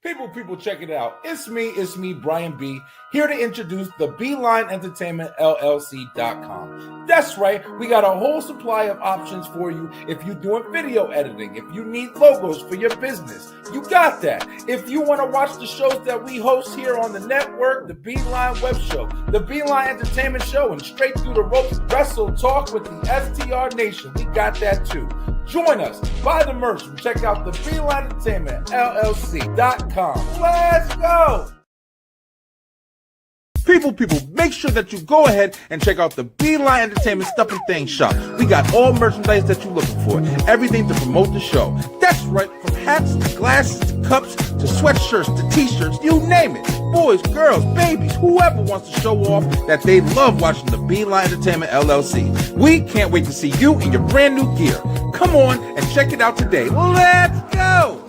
People, check it out. It's me, Brian B, here to introduce the B-Line Entertainment LLC.com. That's right, we got a whole supply of options for you if you're doing video editing, if you need logos for your business, you got that. If you want to watch the shows that we host here on the network, the B-Line Web Show, the B-Line Entertainment Show, and Straight Through the Ropes Wrestle Talk with the FTR Nation, we got that too. Join us, buy the merch, and check out the B-Line Entertainment LLC.com. Let's go! People, make sure that you go ahead and check out the B-Line Entertainment Stuff and Things shop. We got all merchandise that you're looking for. Everything to promote the show. That's right, from hats to glasses to cups to sweatshirts to t-shirts, you name it. Boys, girls, babies, whoever wants to show off that they love watching the B-Line Entertainment LLC. We can't wait to see you in your brand new gear. Come on and check it out today. Let's go!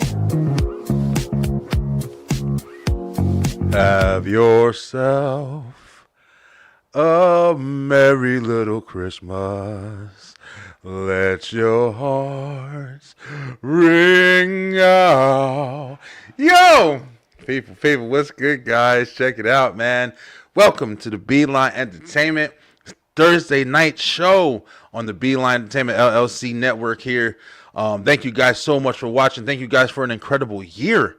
Have yourself a merry little Christmas. Let your hearts ring out. Yo, people, what's good, guys? Check it out, man. Welcome to the B-Line Entertainment Thursday night show on the B-Line Entertainment LLC network here. Thank you guys so much for watching. Thank you guys for an incredible year.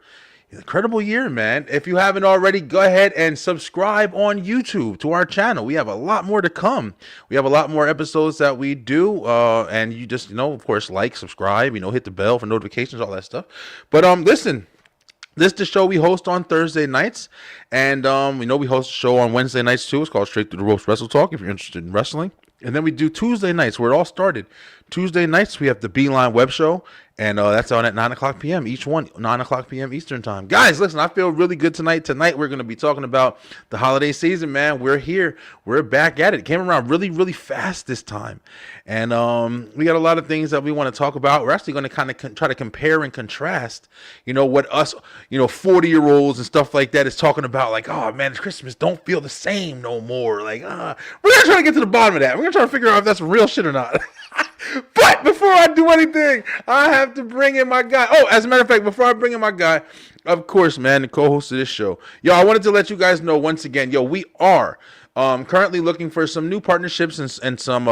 Incredible year, man. If you haven't already, go ahead and subscribe on YouTube to our channel. We have a lot more to come. We have a lot more episodes that we do. And you just, of course, like, subscribe, hit the bell for notifications, all that stuff. But listen, this is the show we host on Thursday nights. And we host a show on Wednesday nights too. It's called Straight Through the Ropes Wrestle Talk if you're interested in wrestling. And then we do Tuesday nights where it all started. Tuesday nights, we have the B-Line Web Show, and that's on at 9 o'clock p.m. each one, 9 o'clock p.m. Eastern Time. Guys, listen, I feel really good tonight. Tonight, we're going to be talking about the holiday season, man. We're here. We're back at it. It came around really, really fast this time. And we got a lot of things that we want to talk about. We're actually going to kind of try to compare and contrast, what us, 40-year-olds and stuff like that is talking about. Like, oh, man, Christmas don't feel the same no more. Like, we're going to try to get to the bottom of that. We're going to try to figure out if that's real shit or not. But before I do anything, I have to bring in my guy. Oh, as a matter of fact, before I bring in my guy, of course, man, the co-host of this show. Yo, I wanted to let you guys know once again, we are currently looking for some new partnerships and some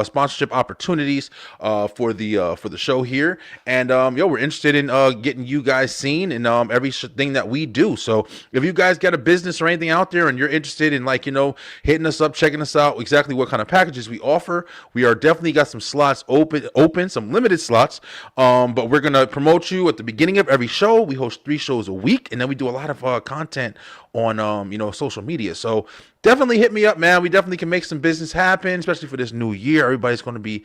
sponsorship opportunities for the show here, and we're interested in getting you guys seen in everything that we do. So if you guys got a business or anything out there and you're interested in hitting us up, checking us out, exactly what kind of packages we offer, we are definitely got some slots open, some limited slots, but we're gonna promote you at the beginning of every show. We host 3 shows a week, and then we do a lot of content on social media. So definitely hit me up, man. We definitely can make some business happen, especially for this new year. Everybody's going to be,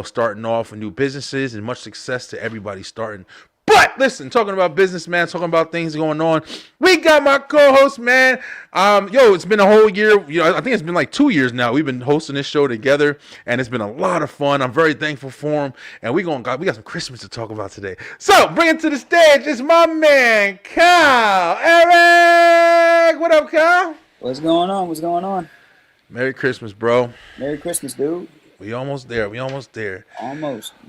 starting off with new businesses, and much success to everybody starting. But listen, talking about business, man, talking about things going on, we got my co-host, man. It's been a whole year. I think it's been like 2 years now. We've been hosting this show together, and it's been a lot of fun. I'm very thankful for him, and we got some Christmas to talk about today. So bring it to the stage. It's my man, Kyle. Eric, what up, Kyle? What's going on? Merry Christmas, bro. Merry Christmas, dude. We almost there. Almost.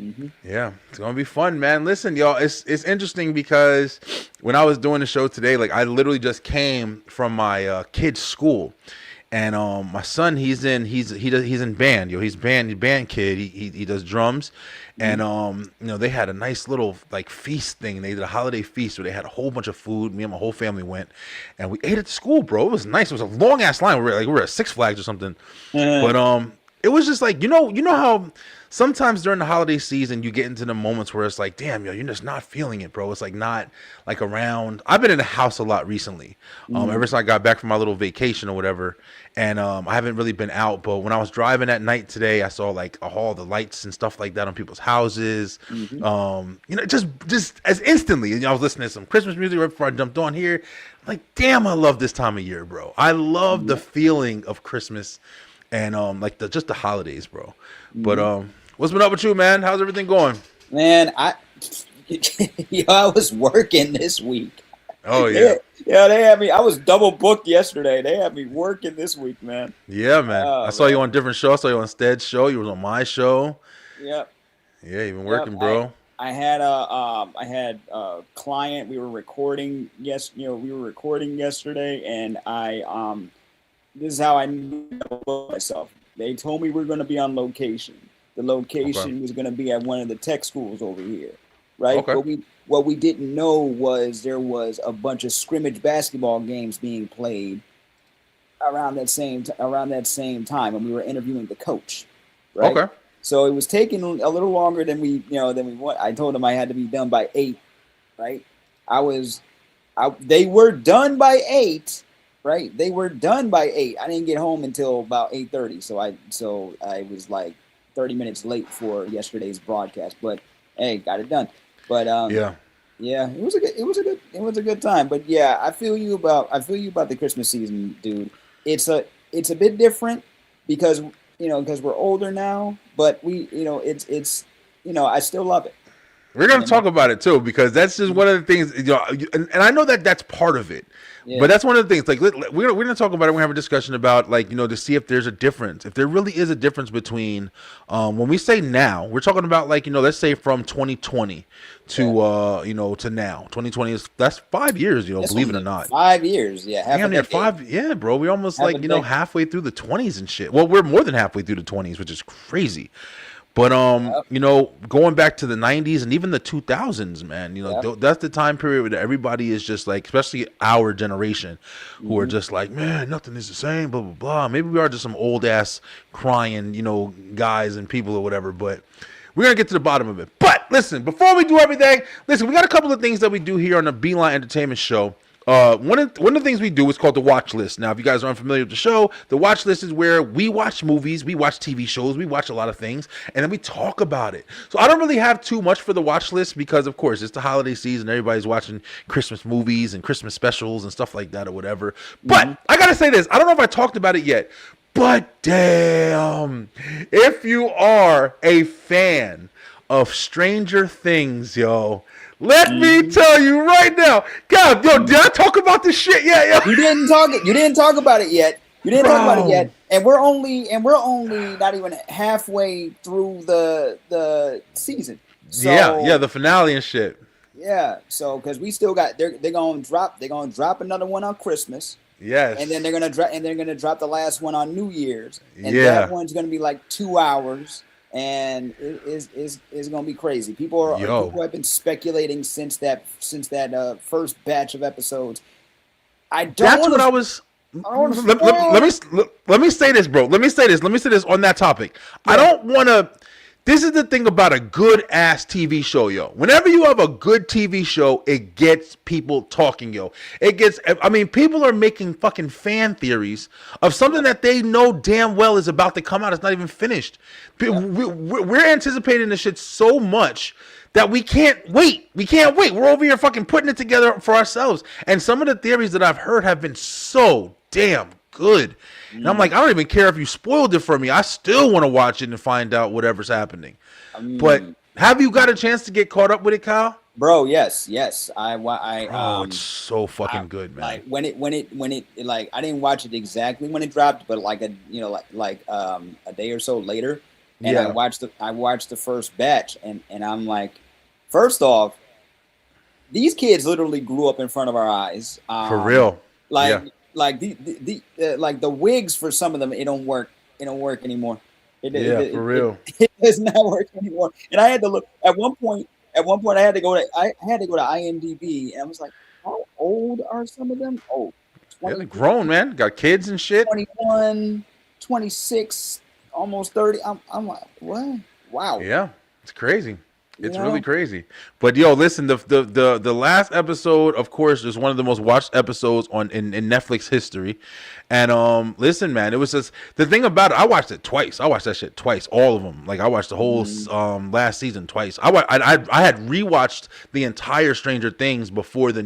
Mm-hmm. Yeah, it's gonna be fun, man. Listen, y'all, it's interesting because when I was doing the show today, I literally just came from my kid's school, and my son, he's in band. He's a band kid. He does drums, and they had a nice little feast thing. They did a holiday feast where they had a whole bunch of food. Me and my whole family went, and we ate at the school, bro. It was nice. It was a long ass line. We were at Six Flags or something, but it was just you know how sometimes during the holiday season you get into the moments where it's like, damn, you're just not feeling it, bro. It's not around. I've been in the house a lot recently, ever since I got back from my little vacation or whatever, and I haven't really been out. But when I was driving at night today, I saw all the lights and stuff like that on people's houses. Just as instantly, I was listening to some Christmas music right before I jumped on here. Damn, I love this time of year, bro. I love the feeling of Christmas. And just the holidays, bro. But what's been up with you, man? How's everything going? Man, I was working this week. Oh yeah. They had me. I was double booked yesterday. They had me working this week, man. Yeah, man. I saw you on different shows. I saw you on Stead's show. You was on my show. Yep. Yeah, you've been working, bro. I had a client. We were recording. Yes, we were recording yesterday, and this is how I knew myself. They told me we were going to be on location. The location was going to be at one of the tech schools over here, right? Okay. But what we didn't know was there was a bunch of scrimmage basketball games being played around that same time, and we were interviewing the coach, right? Okay. So it was taking a little longer than we want. I told them I had to be done by 8, right? They were done by 8, right? They were done by 8. I didn't get home until about 8:30, so I was like 30 minutes late for yesterday's broadcast. But hey, got it done. But yeah, it was a good time. But yeah, I feel you about the Christmas season, dude. It's a bit different because we're older now, but I still love it. We're going to talk about it too, because that's just one of the things, and I know that that's part of it, but that's one of the things, like, we're going to talk about it. We're going to have a discussion about, like, to see if there's a difference, if there really is a difference between, when we say now, we're talking about, like, let's say from 2020 to, to now. 2020 that's 5 years, believe it or not. 5 years, yeah. Damn near 5, yeah, bro. We're almost halfway through the 20s and shit. Well, we're more than halfway through the 20s, which is crazy. But going back to the 90s and even the 2000s, man, that's the time period where everybody is just like, especially our generation, who are just like, man, nothing is the same, blah blah blah. Maybe we are just some old ass crying, guys and people or whatever. But we're gonna get to the bottom of it. But listen, before we do everything, we got a couple of things that we do here on the B-Line Entertainment Show. One of the things we do is called the watch list. Now, if you guys are unfamiliar with the show, the watch list is where we watch movies, we watch TV shows, we watch a lot of things, and then we talk about it. So I don't really have too much for the watch list because, of course, it's the holiday season. Everybody's watching Christmas movies and Christmas specials and stuff like that or whatever. But I gotta say this. I don't know if I talked about it yet, but damn, if you are a fan of Stranger Things, yo, let me tell you right now, God, did I talk about this shit yet? Yo? You didn't talk about it yet. And we're only not even halfway through the season. So, yeah, the finale and shit. Yeah, so because we still got they're gonna drop another one on Christmas. Yes, and then they're gonna drop the last one on New Year's, and that one's gonna be like 2 hours. And it is going to be crazy. People have been speculating since that first batch of episodes. Let me say this, bro. Let me say this on that topic. Yeah. I don't want to. This is the thing about a good ass TV show, yo. Whenever you have a good TV show, it gets people talking, yo. People are making fucking fan theories of something that they know damn well is about to come out. It's not even finished. We're anticipating this shit so much that we can't wait. We're over here fucking putting it together for ourselves. And some of the theories that I've heard have been so damn good. And I'm like, I don't even care if you spoiled it for me. I still want to watch it and find out whatever's happening. But have you got a chance to get caught up with it, Kyle? Bro, yes. It's so fucking good, man. Like when it like I didn't watch it exactly when it dropped, but like a day or so later, and I watched the first batch, and I'm like, first off, these kids literally grew up in front of our eyes. For real. Like the wigs for some of them, it don't work anymore. For real. It does not work anymore. And I had to look at one point. I had to go to IMDb, and I was like, how old are some of them? Oh, 20, they're grown, man. Got kids and shit. 21, 26, almost 30. I'm like, what? Wow. Yeah, it's crazy. It's really crazy. But yo, listen, the last episode, of course, is one of the most watched episodes in Netflix history. And listen, man, it was just the thing about it. I watched it twice. I watched that shit twice, all of them. Like I watched the whole last season twice. I had rewatched the entire Stranger Things before the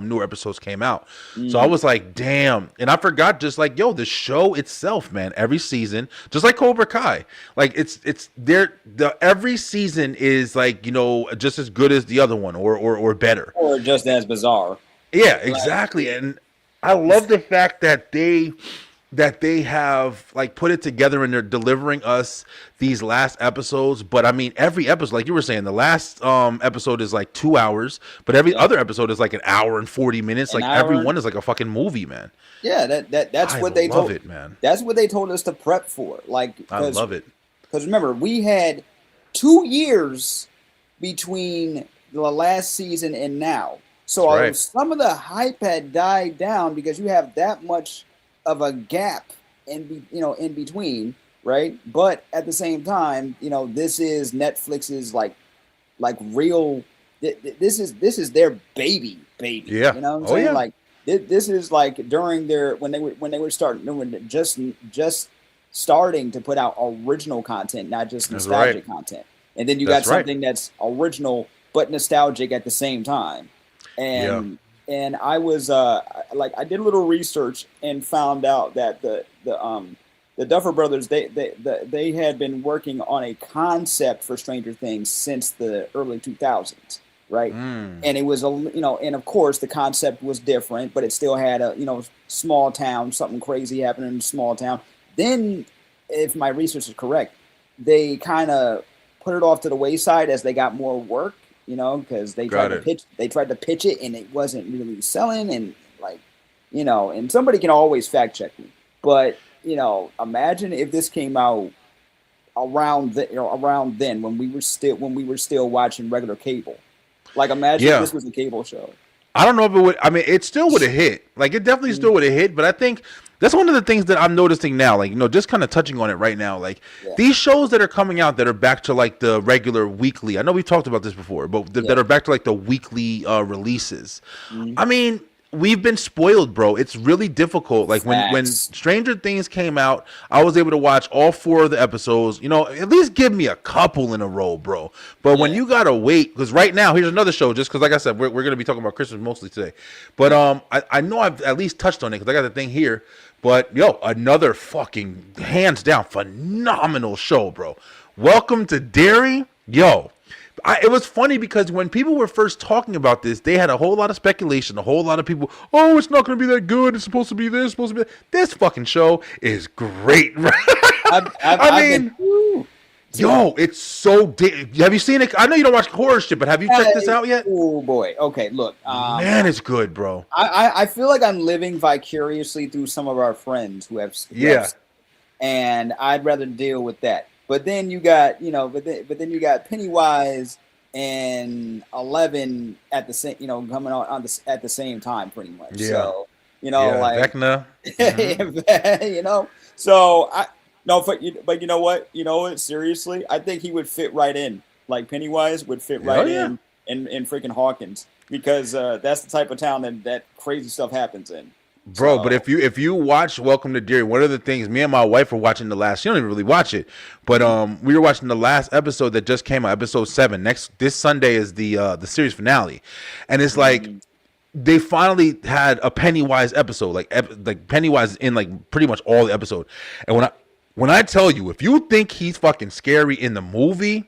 newer episodes came out. So I was like, damn. And I forgot, just like, yo, the show itself, man, every season, just like Cobra Kai, like it's there. Every season is like, just as good as the other one, or better, or just as bizarre. Yeah, exactly. And I love the fact that they that they have like put it together and they're delivering us these last episodes. But I mean, every episode, like you were saying, the last episode is like 2 hours, but every other episode is like an hour and 40 minutes. Like every one is like a fucking movie, man. Yeah, that's what they told it, man. That's what they told us to prep for. Like, I love it. Because remember, we had 2 years between the last season and now. So some of the hype had died down because you have that much of a gap in between, right? But at the same time, this is Netflix's like real. This is their baby. Yeah. You know what I'm saying? Like this is like during when they were just starting to put out original content, not just nostalgic content. And then you got something that's original but nostalgic at the same time. And I was I did a little research and found out that the Duffer Brothers they had been working on a concept for Stranger Things since the early 2000s, right? And it was and of course the concept was different, but it still had a small town, something crazy happening in a small town. Then, if my research is correct, they kind of put it off to the wayside as they got more work. Because they tried to pitch it and it wasn't really selling, and and somebody can always fact check me, but imagine if this came out around then when we were still watching regular cable. Like, imagine if this was a cable show. I don't know if it would. I mean, it still would have hit. Like, it definitely still would have hit. But I think that's one of the things that I'm noticing now. Like, just kind of touching on it right now. Like, these shows that are coming out that are back to like the regular weekly. I know we've talked about this before, but that are back to like the weekly releases. I mean, we've been spoiled, bro. It's really difficult. Like when Stranger Things came out, I was able to watch all 4 of the episodes. At least give me a couple in a row, bro. But when you gotta wait, because right now here's another show. Just because, like I said, we're gonna be talking about Christmas mostly today. But I know I've at least touched on it because I got the thing here. But another fucking hands down phenomenal show, bro. Welcome to Derry, it was funny because when people were first talking about this, they had a whole lot of speculation, a whole lot of people, it's not going to be that good. It's supposed to be this, supposed to be that. This fucking show is great. It's so have you seen it? I know you don't watch horror shit, but have you checked this out yet? Oh boy. Okay, look. Man, it's good, bro. I feel like I'm living vicariously through some of our friends who have and I'd rather deal with that. But then you got, but then you got Pennywise and 11 at the same, coming on at the same time, pretty much. Yeah. So, like Vecna. So but you know what? Seriously, I think he would fit right in. Like Pennywise would fit right in freaking Hawkins, because that's the type of town that crazy stuff happens in. Bro, but if you watch Welcome to Derry, one of the things, me and my wife were watching the last, she don't even really watch it, but we were watching the last episode that just came out, episode 7. This Sunday is the series finale, and it's like they finally had a Pennywise episode, like Pennywise is in like pretty much all the episode, and when I tell you, if you think he's fucking scary in the movie,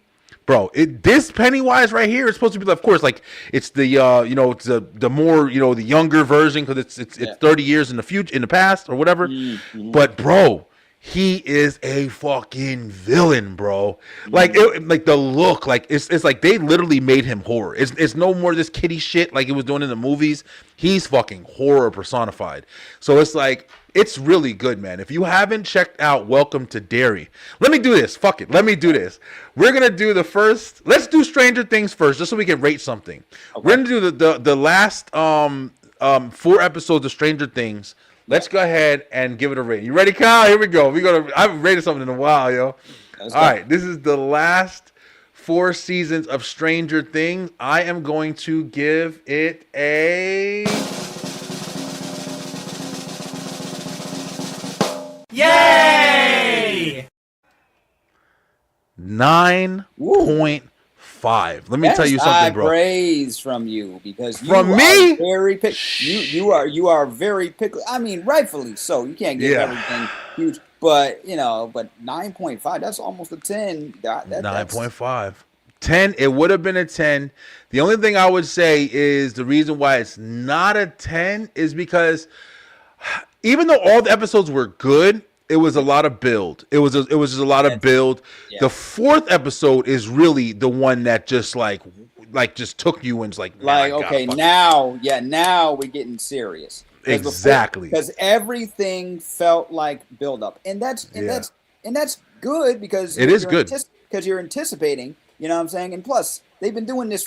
bro, this Pennywise right here is supposed to be, of course, like it's the it's the more the younger version because it's 30 years in the future, in the past or whatever. But bro, he is a fucking villain, bro. Like like the look, like it's like they literally made him horror. It's no more this kiddie shit like it was doing in the movies. He's fucking horror personified. So it's like, it's really good, man. If you haven't checked out Welcome to Derry, let me do this. Fuck it. Let me do this. We're going to do let's do Stranger Things first, just so we can rate something. Okay. We're going to do the last 4 episodes of Stranger Things. Let's go ahead and give it a rate. You ready, Kyle? Here we go. I haven't rated something in a while, yo. All right. This is the last 4 seasons of Stranger Things. I am going to give it a... Yay! 9.5. Let me tell you something, bro. Praise from you, because you are very picky. You are very picky. I mean, rightfully so. You can't give everything huge, but 9.5. That's almost a 10. 9.5. 10. It would have been a 10. The only thing I would say is the reason why it's not a 10 is because even though all the episodes were good, it was a lot of build. It was just a lot of build. Yeah. The fourth episode is really the one that just like just took you and like, like okay, now we're getting serious. Exactly. Because everything felt like build up. And that's good because it is good. Because you're anticipating, you know what I'm saying? And plus, they've been doing this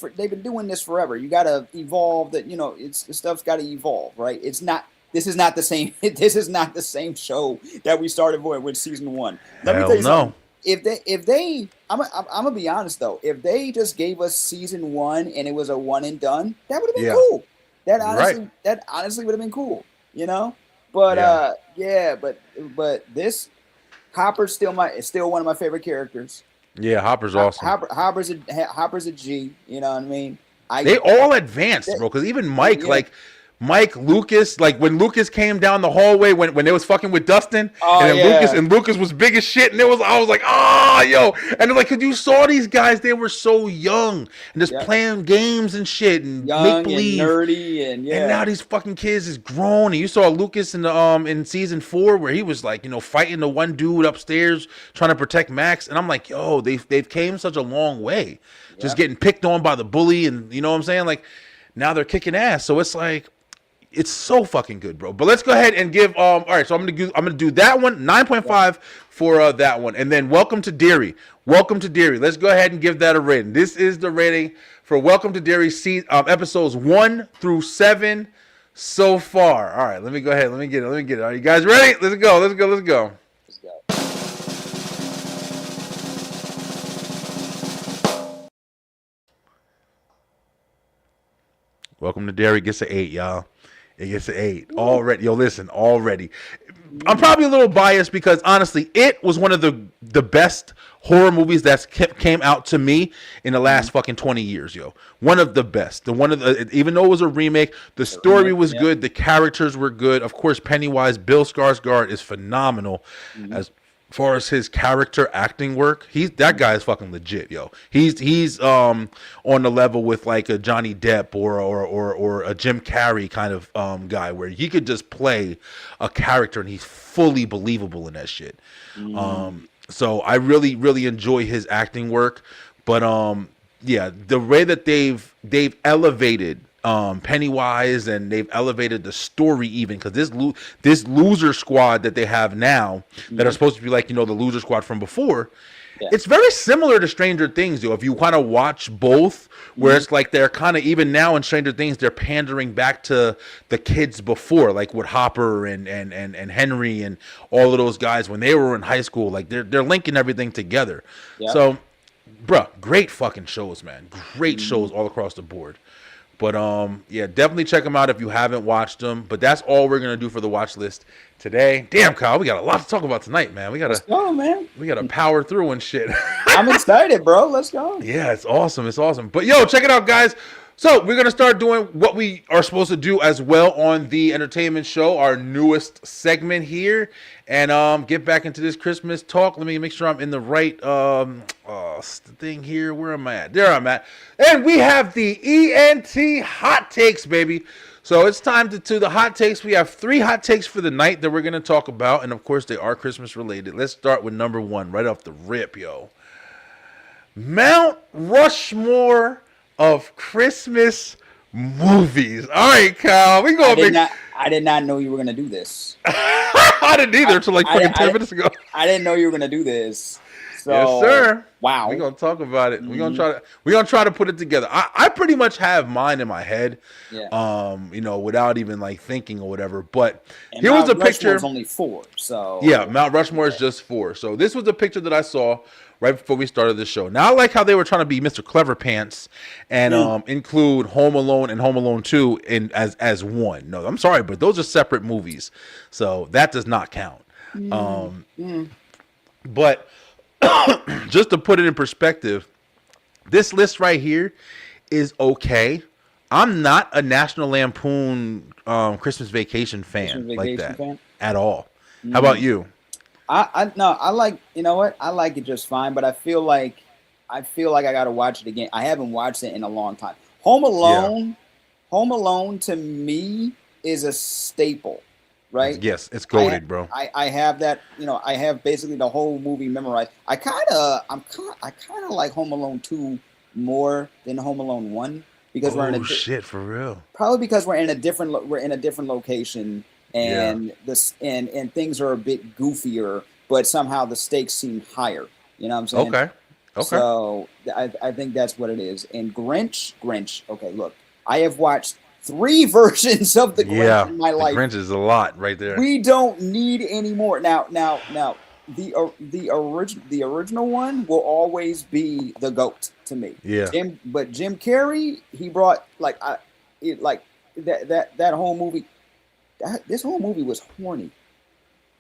forever. You got to evolve that, you know, stuff's got to evolve, right? This is not the same. This is not the same show that we started with season 1. Let me tell you something. If they, I'm gonna be honest though. If they just gave us season 1 and it was a one and done, that would have been cool. That honestly would have been cool, you know. But but this Hopper's still one of my favorite characters. Yeah, Hopper's awesome. Hopper's a G. You know what I mean? They all advanced, bro. Because even Mike, Mike, Lucas, like when Lucas came down the hallway when they was fucking with Dustin, and then Lucas was big as shit, and I was like, yo, and they're like, cause you saw these guys, they were so young and just playing games and shit and make believe, and nerdy, and now these fucking kids is grown. And you saw Lucas in season 4 where he was like, you know, fighting the one dude upstairs trying to protect Max, and I'm like, yo, they've came such a long way, just getting picked on by the bully, and you know what I'm saying, like now they're kicking ass. So it's like, it's so fucking good, bro. But let's go ahead and give all right, so I'm gonna do that one, 9.5 for that one. And then Welcome to Derry. Welcome to Derry. Let's go ahead and give that a rating. This is the rating for Welcome to Derry episodes 1 through 7 so far. All right, let me go ahead. Let me get it. Are you guys ready? Let's go. Let's go. Welcome to Derry gets an 8, y'all. It gets an 8 already. Yo, listen, already. I'm probably a little biased because honestly, it was one of the best horror movies that came out to me in the last fucking 20 years, yo. One of the best. Even though it was a remake, the story was good, the characters were good. Of course, Pennywise, Bill Skarsgård is phenomenal as far as his character acting work. That guy is fucking legit, yo. He's on the level with like a Johnny Depp or a Jim Carrey kind of guy where he could just play a character and he's fully believable in that shit. So I really, really enjoy his acting work. But the way that they've elevated Pennywise, and they've elevated the story even, because this loser squad that they have now that are supposed to be like, you know, the loser squad from before, it's very similar to Stranger Things, though. If you kind of watch both, where it's like they're kind of, even now in Stranger Things, they're pandering back to the kids before, like with Hopper and Henry and all of those guys when they were in high school. Like they're linking everything together. So, bruh, great fucking shows, man. Great shows all across the board. But definitely check them out if you haven't watched them. But that's all we're gonna do for the watch list today. Damn, Kyle, we got a lot to talk about tonight, man. Let's go, man. We gotta power through and shit. I'm excited, bro. Let's go. Yeah, it's awesome. It's awesome. But yo, check it out, guys. So we're gonna start doing what we are supposed to do as well on the entertainment show, our newest segment here, and get back into this Christmas talk. Let me make sure I'm in the right thing here. Where am I at? There I'm at. And we have the ENT hot takes, baby. So it's time to the hot takes. We have 3 hot takes for the night that we're gonna talk about, and of course they are Christmas related. Let's start with number 1 right off the rip, yo. Mount Rushmore of Christmas movies. All right, Kyle, we gonna I did not know you were gonna do this. I didn't either until like 10 minutes ago. I didn't know you were gonna do this. So, yes, sir. Wow. We're gonna talk about it. We're gonna try to put it together. I pretty much have mine in my head. Yeah. You know, without even like thinking or whatever. But here was a picture. Rushmore's only 4. So yeah, Mount Rushmore is just 4. So this was a picture that I saw right before we started the show. Now I like how they were trying to be Mr. Clever Pants and include Home Alone and Home Alone 2 as one. No, I'm sorry, but those are separate movies. So that does not count. But just to put it in perspective, this list right here is okay. I'm not a National Lampoon Christmas Vacation fan at all. How about you? I like, you know what? I like it just fine, but I feel like I got to watch it again. I haven't watched it in a long time. Home Alone to me is a staple. right? Yes, it's goated, bro. I have that, I have basically the whole movie memorized. I kind of like Home Alone 2 more than Home Alone 1 because Oh shit, for real. probably because we're in a different location, Yeah. and and things are a bit goofier, but somehow the stakes seem higher. You know what I'm saying? Okay. Okay. So I think that's what it is. And Grinch. Okay, look, I have watched 3 versions of the Grinch Yeah, in my the life. Grinch is a lot right there. We don't need any more. Now, the original one will always be the GOAT to me. Yeah. But Jim Carrey, he brought like that whole movie. This whole movie was horny.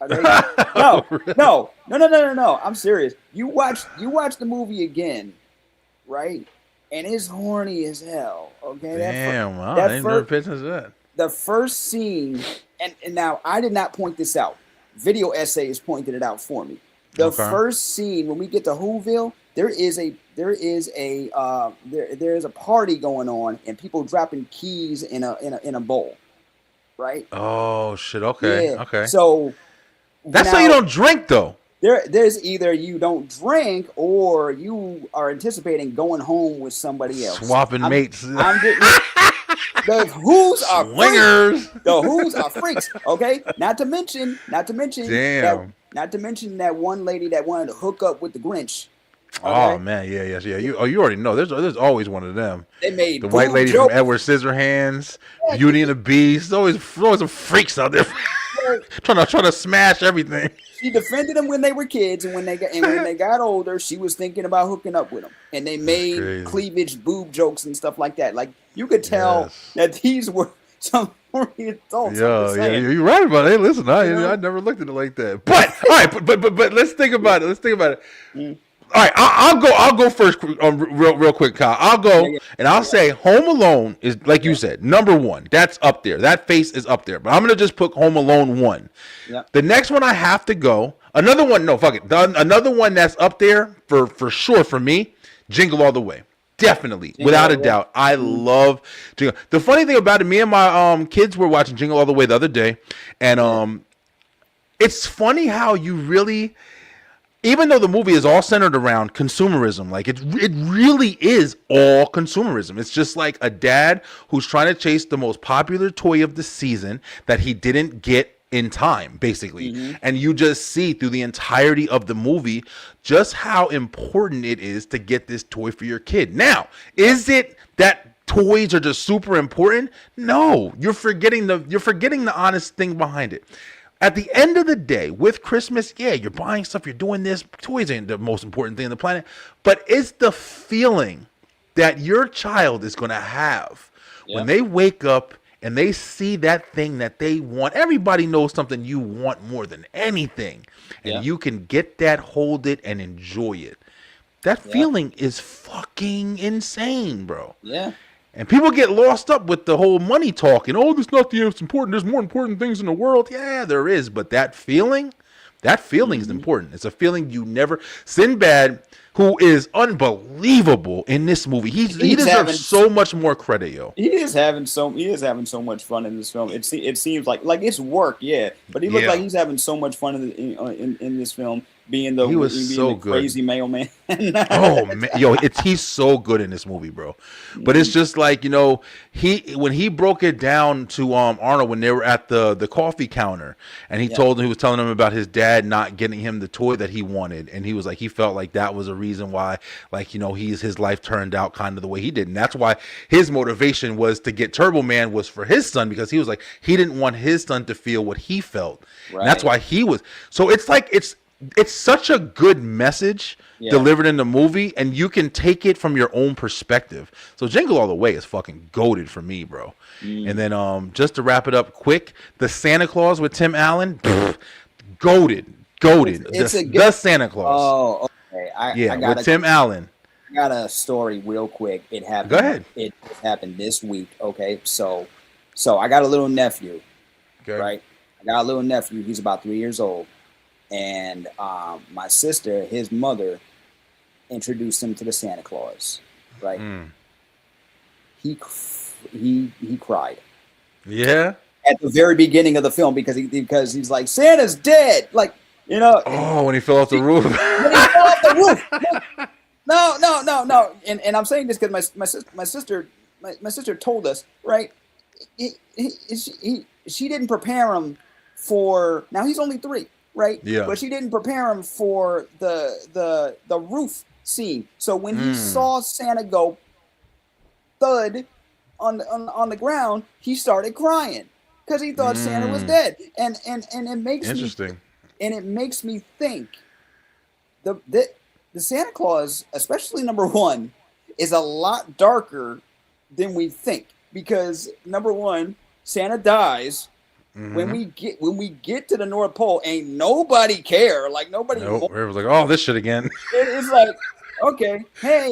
No. I'm serious. You watch the movie again, right? And it's horny as hell. Okay. Damn, I didn't never pay attention to that. The first scene, and now I did not point this out. Video essays pointed it out for me. The first scene when we get to Whoville, there is a party going on and people dropping keys in a bowl, right? Oh shit! Okay. Yeah. Okay. So that's how you don't drink, though. There's either you don't drink or you are anticipating going home with somebody else. Swapping mates. I'm getting the Who's are swingers. Freaks. The Who's are freaks. Okay, not to mention. Damn. Not to mention that one lady that wanted to hook up with the Grinch. Okay? Oh man, yeah. You already know. There's always one of them. They made the white lady from Edward Scissorhands, Beauty and the Beast. There's always some freaks out there trying to smash everything. She defended them when they were kids, and when they got older, she was thinking about hooking up with them. And they made cleavage, boob jokes, and stuff like that. Like you could tell that these were some adults. Yeah, you're right about it. Hey, listen, I never looked at it like that. But all right, but let's think about it. Mm. All right, I'll go first, real quick, Kyle. I'll go and I'll say Home Alone is, like you said, number 1. That's up there. That face is up there. But I'm gonna just put Home Alone 1. Yeah. The next one I have to go. Another one. No, fuck it. Another one that's up there for sure for me. Jingle All the Way. Definitely, without a doubt. I love Jingle. The funny thing about it, me and my kids were watching Jingle All the Way the other day, and it's funny how you really. Even though the movie is all centered around consumerism, like it really is all consumerism. It's just like a dad who's trying to chase the most popular toy of the season that he didn't get in time, basically. Mm-hmm. And you just see through the entirety of the movie just how important it is to get this toy for your kid. Now, is it that toys are just super important? No, you're forgetting the honest thing behind it. At the end of the day, with Christmas, yeah, you're buying stuff, you're doing this. Toys ain't the most important thing on the planet. But it's the feeling that your child is going to have when they wake up and they see that thing that they want. Everybody knows something you want more than anything. And you can get that, hold it, and enjoy it. That feeling is fucking insane, bro. Yeah. And people get lost up with the whole money talk and, oh, that's not the most important. There's more important things in the world. Yeah, there is. But that feeling is important. It's a feeling you never. Sinbad, who is unbelievable in this movie, he deserves so much more credit, yo. He is having so much fun in this film. It seems like it's work, but he looks like he's having so much fun in this film. Being the crazy mailman. Oh man, yo, he's so good in this movie, bro. But it's just like, when he broke it down to Arnold when they were at the coffee counter, and he was telling him about his dad not getting him the toy that he wanted, and he was like, he felt like that was a reason why, like, his life turned out kind of the way he did, and that's why his motivation was to get Turbo Man was for his son, because he was like, he didn't want his son to feel what he felt, and that's why he was. So it's like it's such a good message delivered in the movie, and you can take it from your own perspective. So Jingle All the Way is fucking goated for me, bro. And then just to wrap it up quick, the Santa Claus with Tim Allen, goated. The Santa Claus. Oh, okay. With Tim Allen. I got a story real quick. It happened. Go ahead. It happened this week. Okay, so I got a little nephew. Okay. Right. I got a little nephew. He's about 3 years old. And my sister, his mother, introduced him to the Santa Claus, right? He cried. Yeah. at the very beginning of the film because he's like, Santa's dead. Like, you know. Oh, when he fell off the roof. When he fell off the roof. No. And I'm saying this because my sister told us, right? She didn't prepare him for. Now he's only 3, right? Yeah. But she didn't prepare him for the roof scene. So when he saw Santa go thud on the ground, he started crying because he thought Santa was dead. And it makes interesting. It makes me think the Santa Claus, especially number 1, is a lot darker than we think because number 1, Santa dies. When we get to the North Pole, ain't nobody care. Like nobody. Nope. Everyone's like, oh, this shit again. It's like, okay, hey,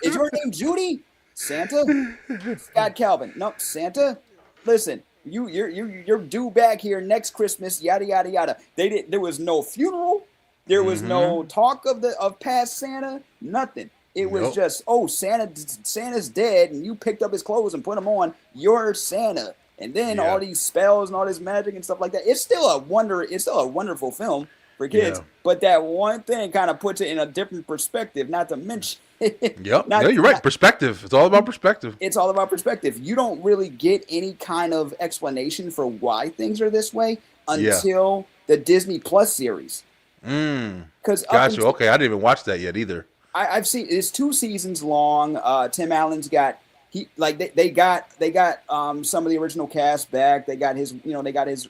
is your name Judy? Santa? Scott Calvin. No, Santa. Listen, you're due back here next Christmas. Yada yada yada. There was no funeral. There was no talk of past Santa. Nothing. It was just, oh, Santa's dead, and you picked up his clothes and put them on. You're Santa. And then all these spells and all this magic and stuff like that. It's still a wonderful film for kids. Yeah. But that one thing kind of puts it in a different perspective, not to mention. Yep. No, you're right. Perspective. It's all about perspective. It's all about perspective. You don't really get any kind of explanation for why things are this way until the Disney Plus series. Got you. Okay, I didn't even watch that yet either. I've seen it's 2 seasons long. Tim Allen's got they got some of the original cast back. They got his they got his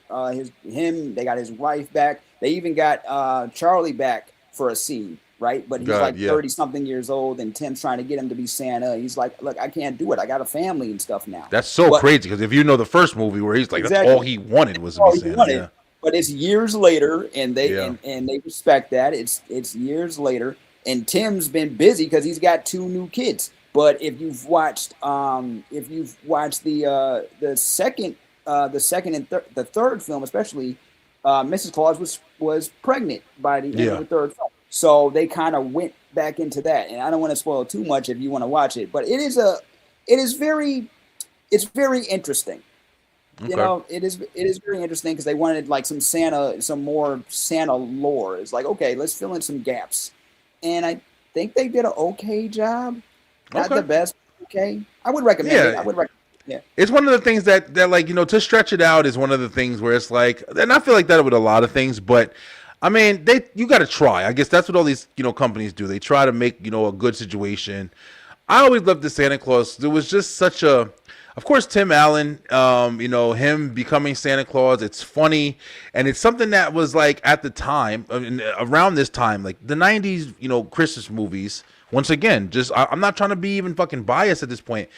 wife back. They even got Charlie back for a scene, right? But he's 30 something years old, and Tim's trying to get him to be Santa. He's like, look, I can't do it. I got a family and stuff now. That's crazy because if you know the first movie where he's like, that's all he wanted was to be Santa. Yeah. But it's years later, and they and they respect that. It's years later, and Tim's been busy because he's got 2 new kids. But if you've watched the second and the third film, especially, Mrs. Claus was pregnant by the end of the third film. So they kind of went back into that, and I don't want to spoil too much if you want to watch it. But it's very interesting. Okay. You know, it is very interesting because they wanted like some more Santa lore. It's like, okay, let's fill in some gaps, and I think they did an okay job. Not the best. Okay, I would recommend it. I would recommend. Yeah, it's one of the things that like to stretch it out is one of the things where it's like, and I feel like that with a lot of things, but I mean you got to try. I guess that's what all these companies do. They try to make a good situation. I always loved the Santa Claus. There was just such a, of course, Tim Allen. Him becoming Santa Claus. It's funny, and it's something that was like at the time, around this time, like the '90s, Christmas movies. Once again, I'm not trying to be even fucking biased at this point.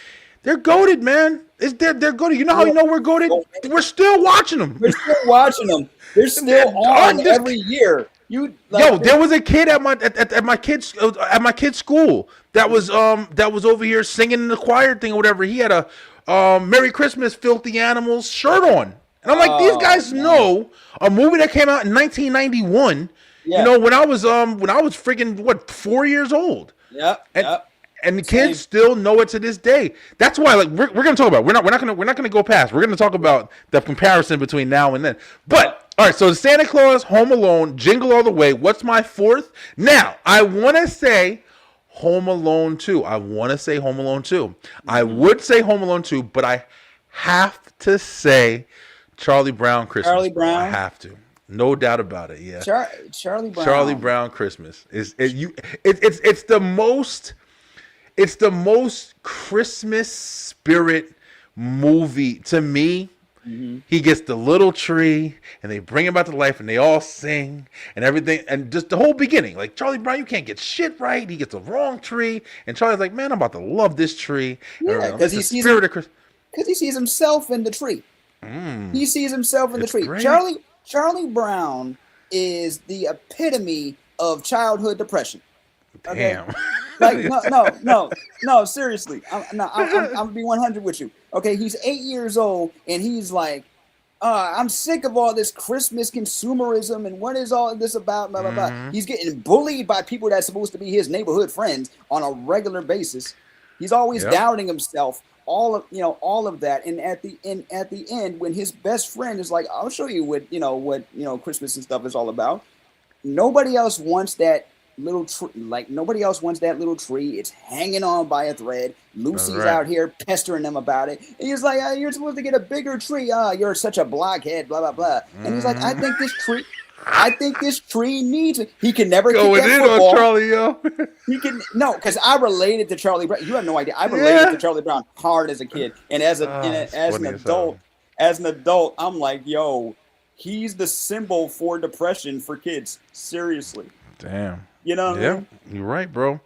They're goated, man. They're goated. You know how we're goated? We're still watching them. We're still watching them. They're still on every year. There was a kid at my kid's school that was over here singing in the choir thing or whatever. He had a Merry Christmas, Filthy Animals shirt on, and I'm like, these guys know a movie that came out in 1991. Yeah. When I was freaking 4 years old. And the kids still know it to this day. That's why, like, we're gonna talk about it. We're not gonna go past. We're gonna talk about the comparison between now and then. But all right, so Santa Claus, Home Alone, Jingle All the Way. What's my 4th? Now I want to say Home Alone 2. I would say Home Alone 2, but I have to say Charlie Brown Christmas. Charlie Brown. I have to. No doubt about it. Yeah. Charlie Brown. Charlie Brown Christmas it's the most Christmas spirit movie to me. Mm-hmm. He gets the little tree and they bring him back to life and they all sing and everything, and just the whole beginning, like, Charlie Brown, you can't get shit right. He gets the wrong tree and Charlie's like, man, I'm about to love this tree. Yeah, because he sees himself in the tree. He sees himself in the tree. Great. Charlie Brown is the epitome of childhood depression. Okay? Damn. Like no, seriously. I'm be 100 with you. Okay, he's 8 years old and he's like, I'm sick of all this Christmas consumerism and what is all this about? Blah blah blah. He's getting bullied by people that's supposed to be his neighborhood friends on a regular basis. He's always doubting himself. all of that, and at the end, when his best friend is like, I'll show you what Christmas and stuff is all about. Nobody else wants that little tree. Like, nobody else wants that little tree. It's hanging on by a thread. Lucy's out here pestering them about it. And he's like, you're supposed to get a bigger tree. You're such a blockhead, blah, blah, blah. And he's like, I think this tree needs it. He can never going kick that in football. on Charlie, yo. He can because I related to Charlie Brown. You have no idea. I related to Charlie Brown hard as a kid, and as an adult, I'm like, yo, he's the symbol for depression for kids. Seriously. Damn. You know what I mean? You're right, bro.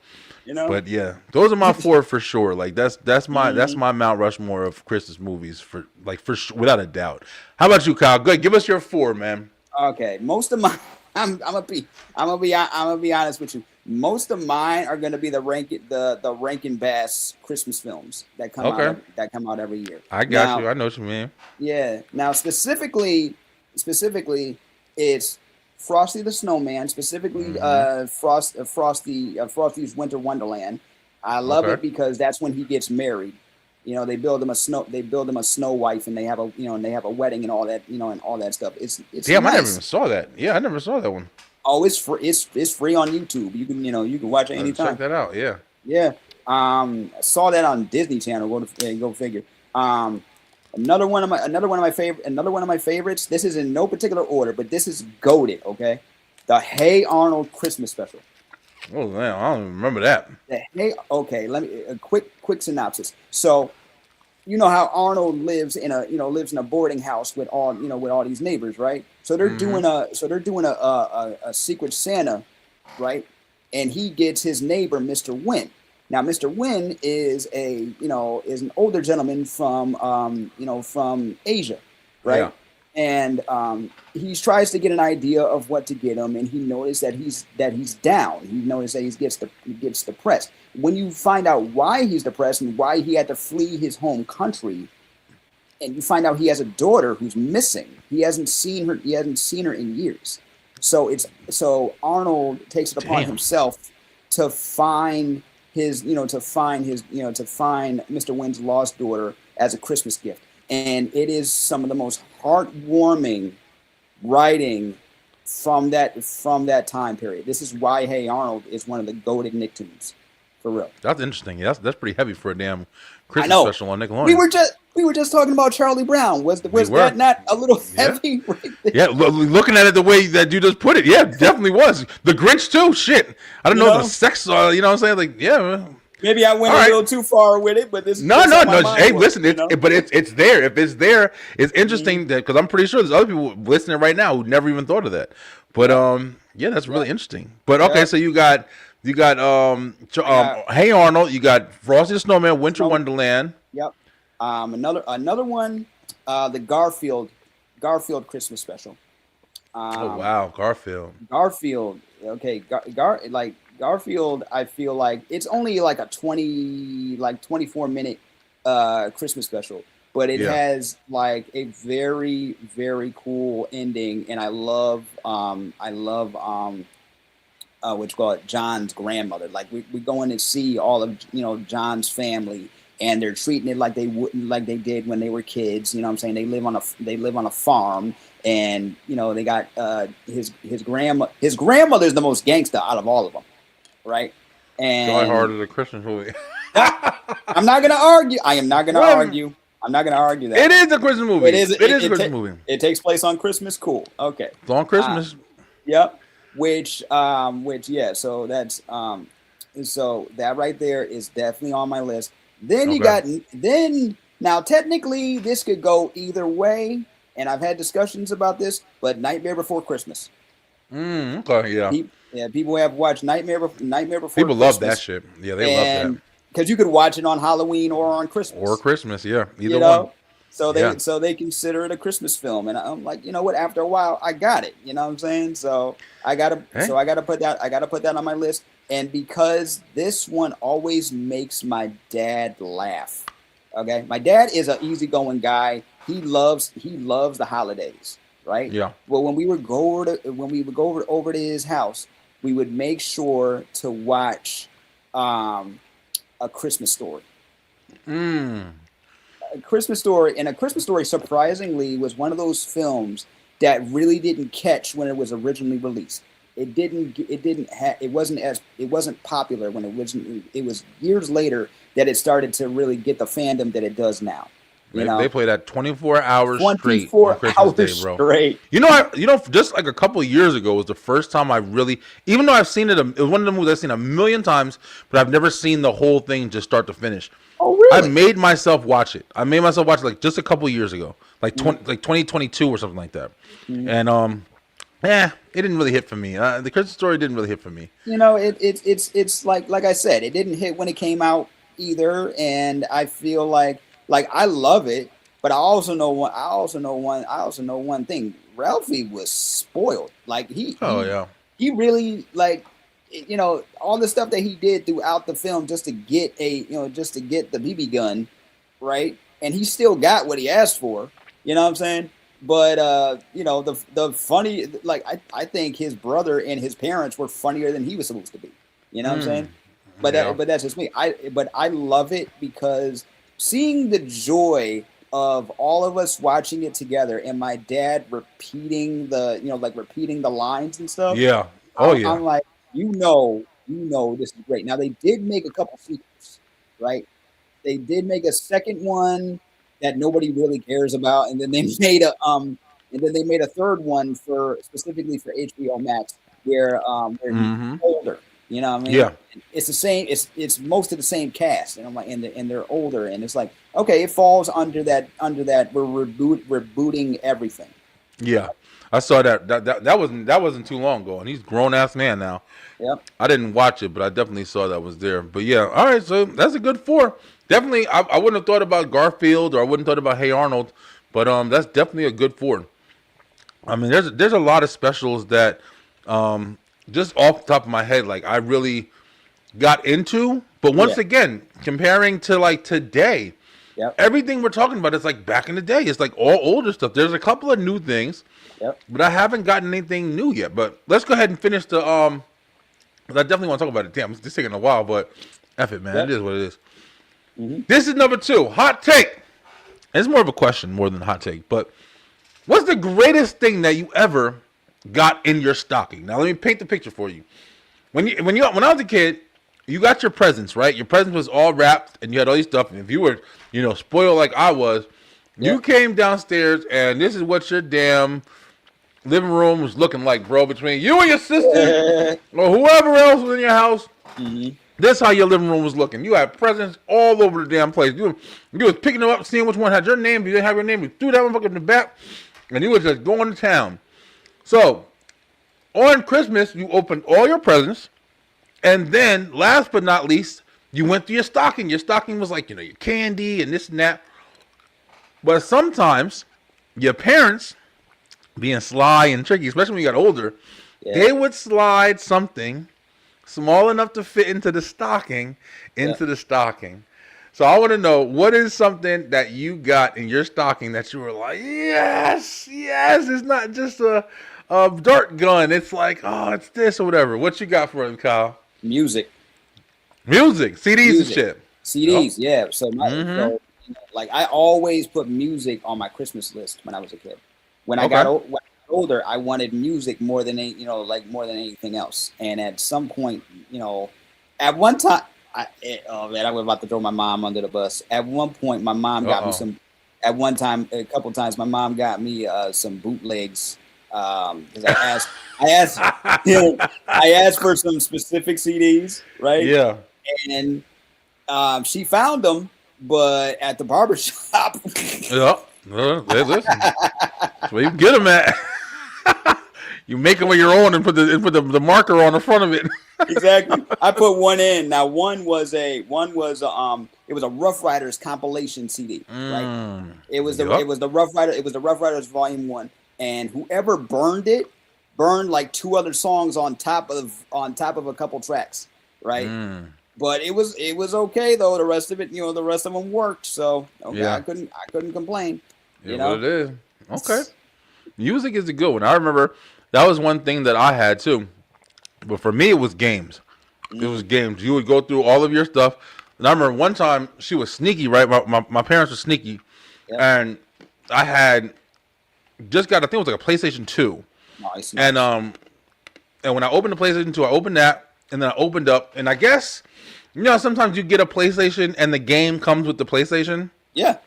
You know? But yeah, those are my 4 for sure. Like that's my Mount Rushmore of Christmas movies without a doubt. How about you, Kyle? Good. Give us your 4, man. Okay. Most of my I'm gonna be honest with you. Most of mine are gonna be the Rankin Bass Christmas films that come out every year. I got you. I know what you mean. Yeah. Now specifically it's Frosty the Snowman, specifically Frosty's Winter Wonderland. I love it because that's when he gets married. You know, they build him a snow wife, and they have a wedding and all that, and all that stuff. It's damn, nice. I never even saw that. Yeah, I never saw that one. Oh, it's free. It's free on YouTube. You can watch it anytime. Check that out. Yeah. Yeah. I saw that on Disney Channel. Go figure. Another one of my favorites. This is in no particular order, but this is goated. Okay, the Hey Arnold Christmas special. Oh man, I don't even remember that. Let me a quick synopsis. So, you know how Arnold lives in a boarding house with all these neighbors, right? So they're doing a Secret Santa, right? And he gets his neighbor, Mr. Wynn. Now, Mr. Wynn is an older gentleman from Asia, right? Yeah. And he tries to get an idea of what to get him, and he noticed that he's down. He noticed that he gets depressed. When you find out why he's depressed and why he had to flee his home country, and you find out he has a daughter who's missing. He hasn't seen her in years. So Arnold takes it upon himself to find Mr. Wynn's lost daughter as a Christmas gift. And it is some of the most heartwarming writing from that time period. This is why Hey Arnold is one of the goated Nicktoons, for real. That's interesting. That's pretty heavy for a damn Christmas special on Nickelodeon. We were just talking about Charlie Brown. Was that not a little heavy? Right there? Yeah, looking at it the way that you just put it, yeah, definitely was. The Grinch too. Shit, I don't know the sex. You know what I'm saying? Like, yeah. Maybe I went a little too far with it, but this. No. Hey, listen, but it's there. If it's there, it's interesting because I'm pretty sure there's other people listening right now who never even thought of that. But yeah, that's really interesting. But okay, so you got Hey Arnold, you got Frosty the Snowman, Winter Wonderland. Yep. Another one, the Garfield Christmas special. Oh wow, Garfield. Okay, Garfield, I feel like it's only like a 24 minute Christmas special, but it has like a very, very cool ending, and I love what you call it, John's grandmother. Like we go in and see all of John's family, and they're treating it like they did when they were kids. You know what I'm saying? They live on a farm. And they got his grandmother's the most gangster out of all of them, right? And Die Hard is a Christmas movie. I'm not gonna argue. I am not gonna argue. I'm not gonna argue that. It is a Christmas movie. It is a Christmas movie. It takes place on Christmas. Cool. Okay. It's on Christmas. Yep. Which yeah. So that's so that right there is definitely on my list. Then you got now technically this could go either way. And I've had discussions about this, but Nightmare Before Christmas. Okay, yeah. People have watched Nightmare Before Christmas. People love that shit. Yeah, they love that. Because you could watch it on Halloween or on Christmas. Or Christmas, yeah. Either one. So they consider it a Christmas film. And I'm like, you know what? After a while, I got it. You know what I'm saying? So I gotta put that on my list. And because this one always makes my dad laugh. Okay, my dad is an easygoing guy. He loves the holidays, right? Yeah. Well, when we would go over to his house, we would make sure to watch A Christmas Story. A Christmas Story, and A Christmas Story surprisingly was one of those films that really didn't catch when it was originally released. It wasn't popular when it was years later that it started to really get the fandom that it does now. They play that 24 hours straight 24 on Christmas Day, hours bro. straight. Just like a couple of years ago was the first time I really, even though I've seen it, it was one of the movies I've seen a million times, but I've never seen the whole thing just start to finish. Oh, really? I made myself watch it. Like just a couple of years ago, like 2022 or something like that. And it didn't really hit for me. The Christmas Story didn't really hit for me. It's like I said, it didn't hit when it came out either, and I feel like I love it, but I also know one thing. Ralphie was spoiled. Like he really, like, all the stuff that he did throughout the film just to get the BB gun, right? And he still got what he asked for. You know what I'm saying? But the funny, like, I think his brother and his parents were funnier than he was supposed to be. You know what I'm saying? But that's just me. I love it because seeing the joy of all of us watching it together and my dad repeating the lines and stuff. Yeah. I'm like, this is great. Now they did make a couple sequels, right? They did make a second one that nobody really cares about, and then they made a third one specifically for HBO Max where he's older. You know what I mean? Yeah. It's the same. It's most of the same cast, and I'm like, and they're older, and it's like, okay, it falls under that. We're rebooting everything. Yeah, I saw that. That wasn't too long ago, and he's a grown ass man now. Yep. I didn't watch it, but I definitely saw that was there. But yeah, all right, so that's a good 4. Definitely, I wouldn't have thought about Garfield, or I wouldn't have thought about Hey Arnold, but that's definitely a good 4. I mean, there's a lot of specials that just off the top of my head, like, I really got into. But once again, comparing to like today, everything we're talking about is like back in the day. It's like all older stuff. There's a couple of new things, but I haven't gotten anything new yet. But let's go ahead and finish the 'cause I definitely want to talk about it. Damn, it's taking a while, but F it, man. It is what it is. This is number 2, hot take. It's more of a question more than a hot take. But what's the greatest thing that you ever got in your stocking? Now let me paint the picture for you. When I was a kid, you got your presents, right? Your present was all wrapped, and you had all these stuff. And if you were, spoiled like I was, you came downstairs, and this is what your damn living room was looking like, bro. Between you and your sister, or whoever else was in your house, this is how your living room was looking. You had presents all over the damn place. You was picking them up, seeing which one had your name. If you didn't have your name, you threw that one in the back, and you was just going to town. So, on Christmas, you opened all your presents, and then, last but not least, you went through your stocking. Your stocking was like, your candy and this and that. But sometimes, your parents, being sly and tricky, especially when you got older, they would slide something small enough to fit into the stocking, the stocking. So I want to know, what is something that you got in your stocking that you were like, yes, it's not just a dart gun. It's like, oh, it's this or whatever. What you got for us, Kyle? Music, CDs and shit. CDs, yeah. So, like, I always put music on my Christmas list when I was a kid. When I got older, I wanted music more than anything else. And at some point, at one time, I was about to throw my mom under the bus. At one point, my mom got me some. At one time, a couple times, my mom got me some bootlegs. Because I asked for some specific CDs, right? Yeah. And she found them, but at the barber shop. Listen. That's where you get them at. You make them with your own and put the marker on the front of it. Exactly. I put one in. Now it was a Rough Riders compilation CD, right? It was the Rough Riders Volume 1. And whoever burned like 2 other songs on top of a couple tracks, right? But it was okay though. The rest of them worked. So I couldn't complain. What it is. Okay. Music is a good one. I remember that was one thing that I had too. But for me, it was games. It was games. You would go through all of your stuff. And I remember one time she was sneaky, right? My parents were sneaky, and I had just got, I think it was like a PlayStation 2. Nice. And when I opened the PlayStation 2, I opened that, and then I opened up, and I guess, sometimes you get a PlayStation and the game comes with the PlayStation. Yeah.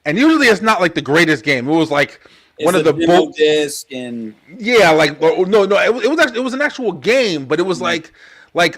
And usually it's not like the greatest game. It was like one of the disc and like no, it was an actual game, but it was like what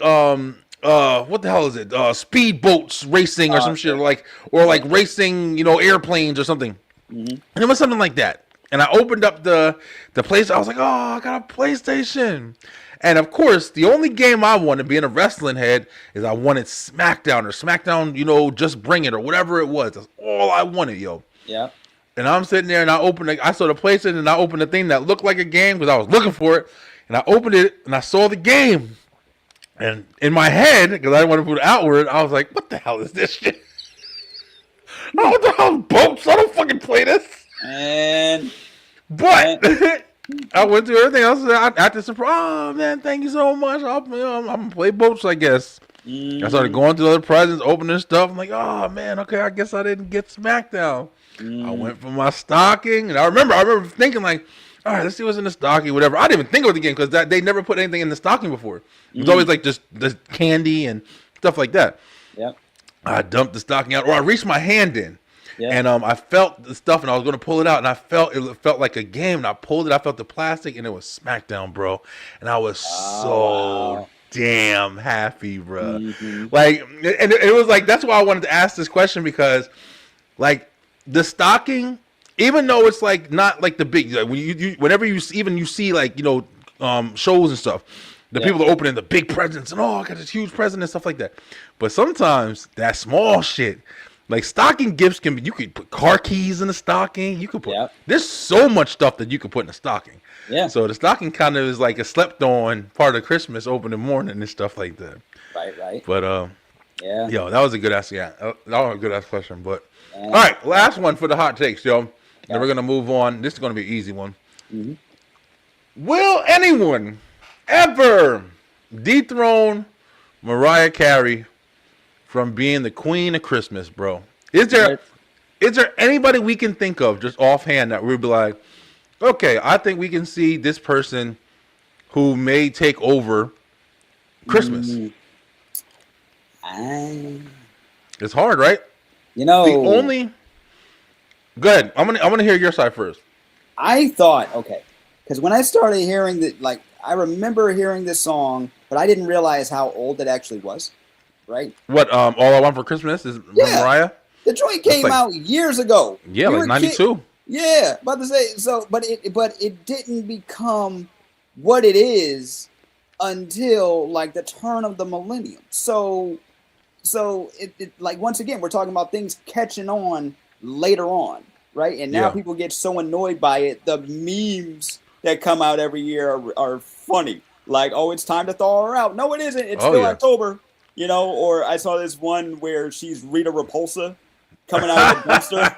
the hell is it? Speed boats racing or some shit, or like racing, airplanes or something. And it was something like that. And I opened up the PlayStation. I was like, oh, I got a PlayStation. And of course, the only game I wanted, being a wrestling head, is I wanted SmackDown or SmackDown, Just Bring It or whatever it was. That's all I wanted, yo. Yeah. And I'm sitting there and I saw the PlayStation and I opened the thing that looked like a game because I was looking for it. And I opened it and I saw the game. And in my head, because I didn't want to put it outward, I was like, what the hell is this shit? Oh, what the hell, boats? I don't fucking play this. But I went through everything else. After surprise, oh man, thank you so much. I'm gonna play boats, I guess. I started going through other presents, opening stuff. I'm like, oh man, okay, I guess I didn't get SmackDown. I went for my stocking, and I remember thinking like, all right, let's see what's in the stocking, whatever. I didn't even think of the game because they never put anything in the stocking before. It was always like just the candy and stuff like that. Yeah. I dumped the stocking out, or I reached my hand in. Yeah. And I felt the stuff, and I was going to pull it out, and it felt like a game. And I pulled it. I felt the plastic, and it was SmackDown, bro. And I was damn happy, bro. Like, and it was like, that's why I wanted to ask this question, because, like, the stocking, even though it's like not like the big, like when whenever you see like shows and stuff, the people are opening the big presents and I got this huge present and stuff like that. But sometimes that small shit. Like stocking gifts can be, you could put car keys in the stocking. You could put, there's so much stuff that you could put in a stocking. Yeah. So the stocking kind of is like a slept on part of Christmas, opening morning and stuff like that. Right. But that was a good ass. Yeah, that was a good ass question. But all right, last one for the hot takes, yo. And we're gonna move on. This is gonna be an easy one. Will anyone ever dethrone Mariah Carey from being the queen of Christmas, bro? Is there anybody we can think of just offhand that we'd be like, okay, I think we can see this person who may take over Christmas? It's hard, right? Go ahead. I'm gonna hear your side first. I thought, because when I started hearing that, like, I remember hearing this song, but I didn't realize how old it actually was. Right? What? All I Want for Christmas is Mariah. The joint came out years ago. Yeah, like 92. Yeah, about to say so, but it didn't become what it is until like the turn of the millennium. So it like, once again, we're talking about things catching on later on, right? And now people get so annoyed by it. The memes that come out every year are funny. Like, oh, it's time to thaw her out. No, it isn't. It's still October. Or I saw this one where she's Rita Repulsa coming out of the dumpster.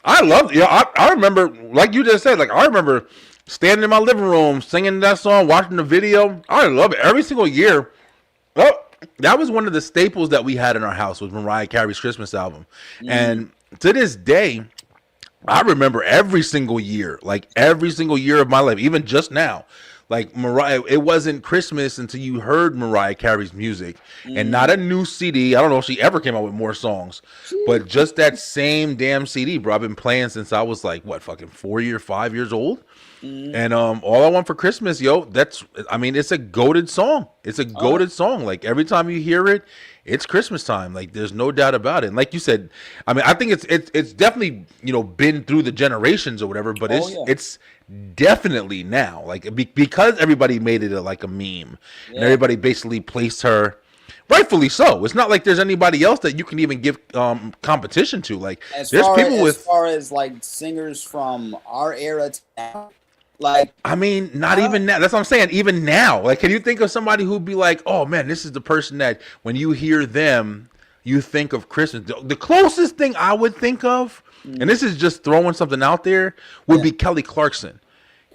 I love it. I remember, like you just said, like I remember standing in my living room singing that song, watching the video. I love it every single year. Oh, that was one of the staples that we had in our house, was Mariah Carey's Christmas album. And to this day, I remember every single year of my life, even just now. Like Mariah, it wasn't Christmas until you heard Mariah Carey's music, and not a new CD. I don't know if she ever came out with more songs, but just that same damn CD, bro. I've been playing since I was like, 5 years old. And All I Want for Christmas, yo, it's a goated song. It's a goated song. Like every time you hear it, it's Christmas time. Like there's no doubt about it. And like you said, I think it's definitely, been through the generations or whatever, but it's definitely now, like, because everybody made it like a meme, and everybody basically placed her, rightfully so. It's not like there's anybody else that you can even give competition to. Like, as far as like singers from our era to now, like, not even now. That's what I'm saying. Even now, like, can you think of somebody who'd be like, oh man, this is the person that when you hear them, you think of Christmas? The closest thing I would think of, and this is just throwing something out there, would be Kelly Clarkson.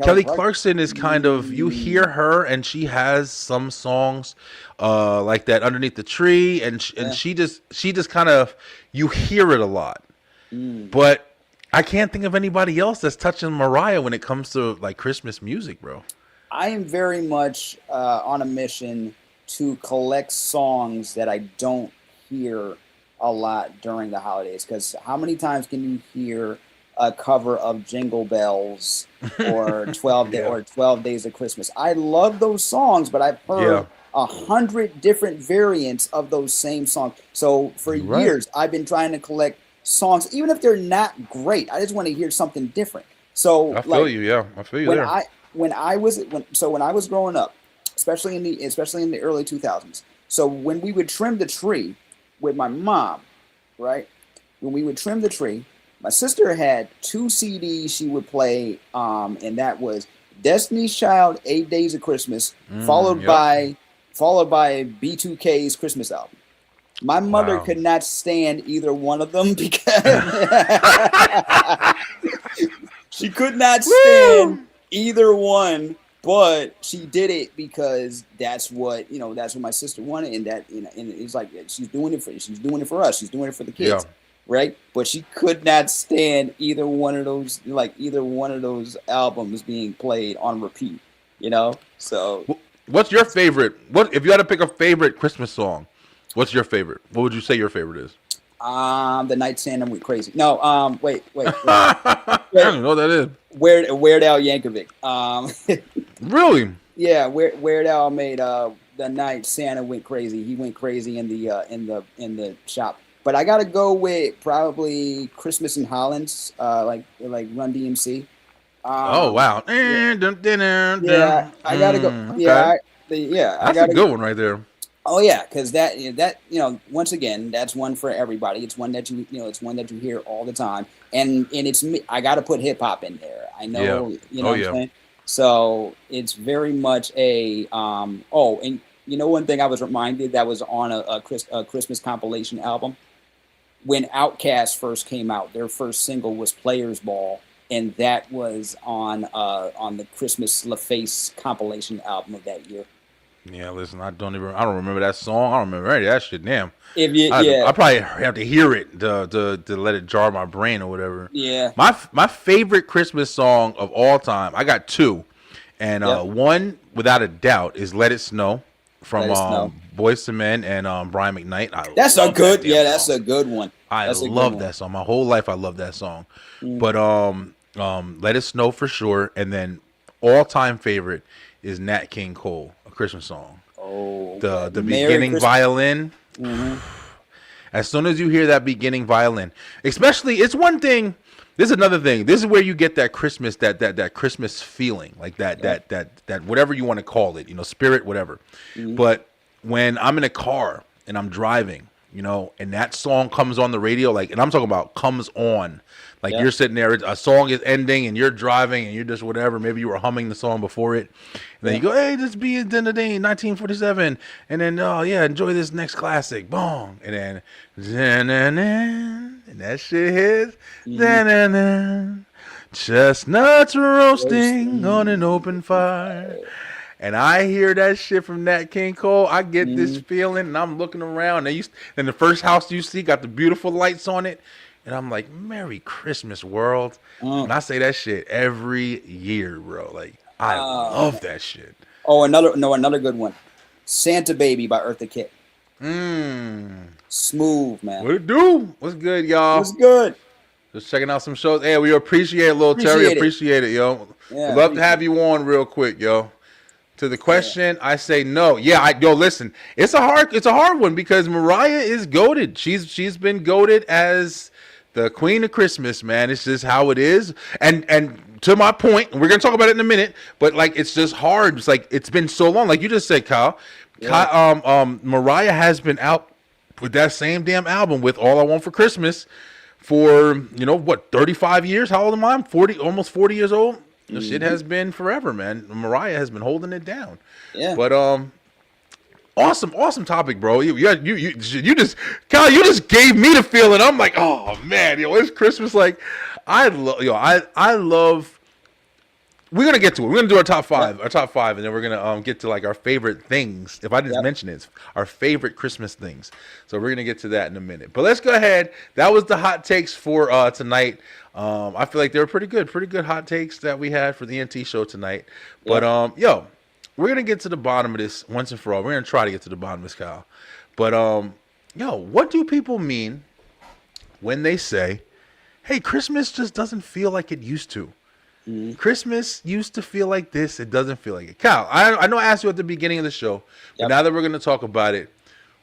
Kelly Clarkson is kind of, you hear her and she has some songs like that, Underneath the Tree, and she just kind of, you hear it a lot. But I can't think of anybody else that's touching Mariah when it comes to like Christmas music, bro. I am very much on a mission to collect songs that I don't hear a lot during the holidays. Because how many times can you hear a cover of Jingle Bells or 12 Days of Christmas? I love those songs, but I've heard 100 different variants of those same songs. So for years, I've been trying to collect songs, even if they're not great. I just want to hear something different. So I feel you, yeah. I feel you there. When I was growing up, especially in the early 2000s. So when we would trim the tree with my mom, right? When we would trim the tree, my sister had 2 CDs she would play, and that was Destiny's Child, 8 Days of Christmas, followed by B2K's Christmas album. My mother could not stand either one of them because she could not stand either one, but she did it because that's what my sister wanted, and that and it's like she's doing it for us, she's doing it for the kids, right? But she could not stand either one of those albums being played on repeat, So, what's your favorite? What if you had to pick a favorite Christmas song? What's your favorite? What would you say your favorite is? The Night Santa Went Crazy. No, wait. I don't know what that is. Weird Al Yankovic. Really? Yeah, Weird Al made The Night Santa Went Crazy. He went crazy in the shop. But I gotta go with probably Christmas in Holland's, like Run DMC. Oh wow! Yeah, I gotta go. Okay. That's a good one right there. Oh yeah, because that once again, that's one for everybody. It's one that it's one that you hear all the time, and it's me. I got to put hip hop in there. I know, what I'm saying. So it's very much a and one thing I was reminded that was on a Christmas compilation album. When Outkast first came out, their first single was "Players Ball," and that was on the Christmas LaFace compilation album of that year. Yeah, listen, I don't remember that song. I don't remember any of that shit. Damn. I probably have to hear it to let it jar my brain or whatever. Yeah. My favorite Christmas song of all time, I got 2. And one, without a doubt, is Let It Snow from Boyz II Men and Brian McKnight. That's a good one. I love that song. My whole life I love that song. But Let It Snow for sure. And then all-time favorite is Nat King Cole, a Christmas song. Oh, the beginning violin. Mm-hmm. As soon as you hear that beginning violin, especially, it's one thing. This is another thing. This is where you get that Christmas, that Christmas feeling, like that whatever you want to call it, spirit, whatever. Mm-hmm. But when I'm in a car and I'm driving, and that song comes on the radio, and I'm talking about comes on. You're sitting there, a song is ending, and you're driving, and you're just whatever. Maybe you were humming the song before it. And then you go, hey, this be a day, 1947. And then, enjoy this next classic. Boom. And then, and that shit hits. Chestnuts roasting on an open fire. And I hear that shit from Nat King Cole. I get this feeling, and I'm looking around. And the first house you see got the beautiful lights on it. And I'm like, Merry Christmas, world. And I say that shit every year, bro. I love that shit. Oh, another good one. Santa Baby by Eartha Kitt. Smooth, man. What it do? What's good, y'all? What's good? Just checking out some shows. Hey, we appreciate it, little Terry. Appreciate it, yo. Yeah, we'd love to have you on real quick, yo. To the question, I say no. Yeah, listen. It's a hard one because Mariah is goated. She's been goated as the Queen of Christmas, man. It's just how it is. And to my point, we're gonna talk about it in a minute, but it's just hard. It's it's been so long. Like you just said, Kyle. Yeah. Mariah has been out with that same damn album with All I Want for Christmas for 35 years. How old am I? I'm 40, almost 40 years old. The shit has been forever, man. Mariah has been holding it down. Yeah. But awesome topic, bro. You just Kyle, you just gave me the feeling. I'm like, oh man, it's Christmas. I love we're gonna get to it. We're gonna do our top five, and then we're gonna get to like our favorite things. If I didn't mention it, our favorite Christmas things. So we're gonna get to that in a minute. But let's go ahead. That was the hot takes for tonight. I feel like they were pretty good hot takes that we had for the NT show tonight. But yo, we're gonna get to the bottom of this once and for all. We're gonna try to get to the bottom of this, Kyle. But yo, what do people mean when they say, "Hey, Christmas just doesn't feel like it used to"? Christmas used to feel like this. It doesn't feel like it. Kyle, I know I asked you at the beginning of the show, but now that we're going to talk about it,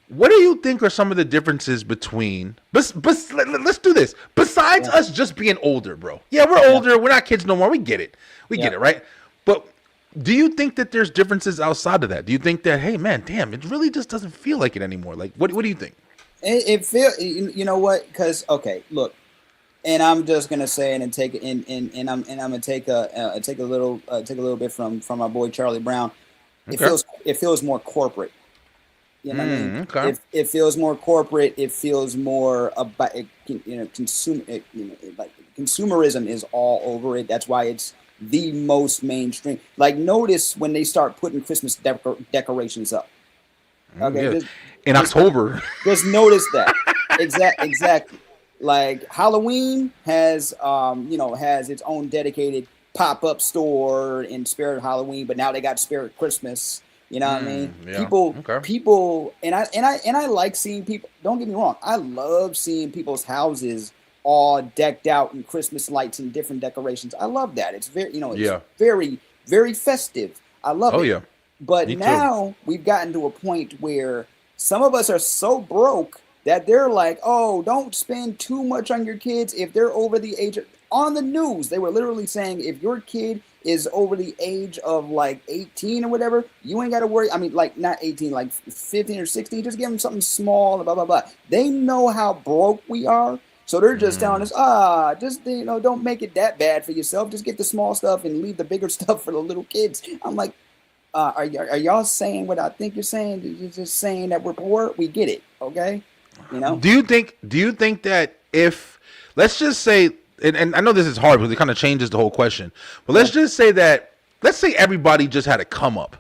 what do you think are some of the differences between, let's do this. Besides us just being older, bro. Yeah, we're older. We're not kids no more. We get it. We get it, right? But do you think that there's differences outside of that? Do you think that, hey, man, damn, it really just doesn't feel like it anymore? Like, what do you think? It feel, you know what? Because, okay, look. And I'm just gonna say it and take it, and I'm gonna take a little bit from my boy Charlie Brown. It feels more corporate. You know what I mean? Okay. It feels more corporate. It feels more about like consumerism is all over it. That's why it's the most mainstream. Like, notice when they start putting Christmas decorations up. Okay, in October. Just notice that. Exactly. Like, Halloween has its own dedicated pop-up store in spirit of Halloween, but now they got spirit Christmas. You know what I mean? Yeah. People, and I like seeing people. Don't get me wrong, I love seeing people's houses all decked out in Christmas lights and different decorations. I love that. It's very, it's very, very festive. I love it. Oh yeah. But now we've gotten to a point where some of us are so broke that they're like, oh, don't spend too much on your kids if they're over the age of, on the news, they were literally saying if your kid is over the age of like 18 or whatever, you ain't got to worry. I mean, like not 18, like 15 or 16, just give them something small, blah, blah, blah. They know how broke we are. So they're just telling us, just, don't make it that bad for yourself. Just get the small stuff and leave the bigger stuff for the little kids. I'm like, are y'all saying what I think you're saying? You're just saying that we're poor? We get it, okay? Do you think that if, let's just say, and I know this is hard because it kind of changes the whole question, but let's just say that, let's say everybody just had a come up.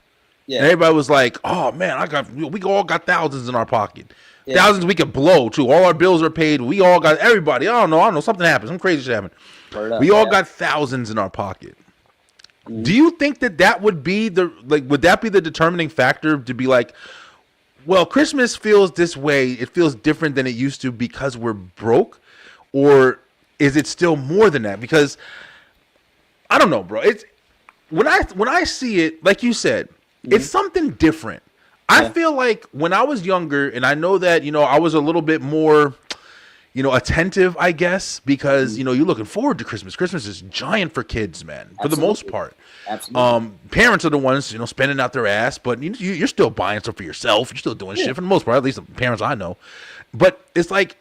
Yeah. And everybody was like, oh man, we all got thousands in our pocket. Yeah. Thousands we could blow too. All our bills are paid. We all got, everybody, I don't know, something happened. Some crazy shit happened. We all got thousands in our pocket. Do you think that would be would that be the determining factor to be like, well, Christmas feels this way, it feels different than it used to because we're broke? Or is it still more than that? Because I don't know, bro. It's when I see it, like you said, it's something different. I feel like when I was younger, and I know that, I was a little bit more, attentive, I guess, because, you're looking forward to Christmas. Christmas is giant for kids, man, for the most part. Absolutely. Parents are the ones, spending out their ass, but you're still buying stuff for yourself. You're still doing shit for the most part, at least the parents I know. But it's like,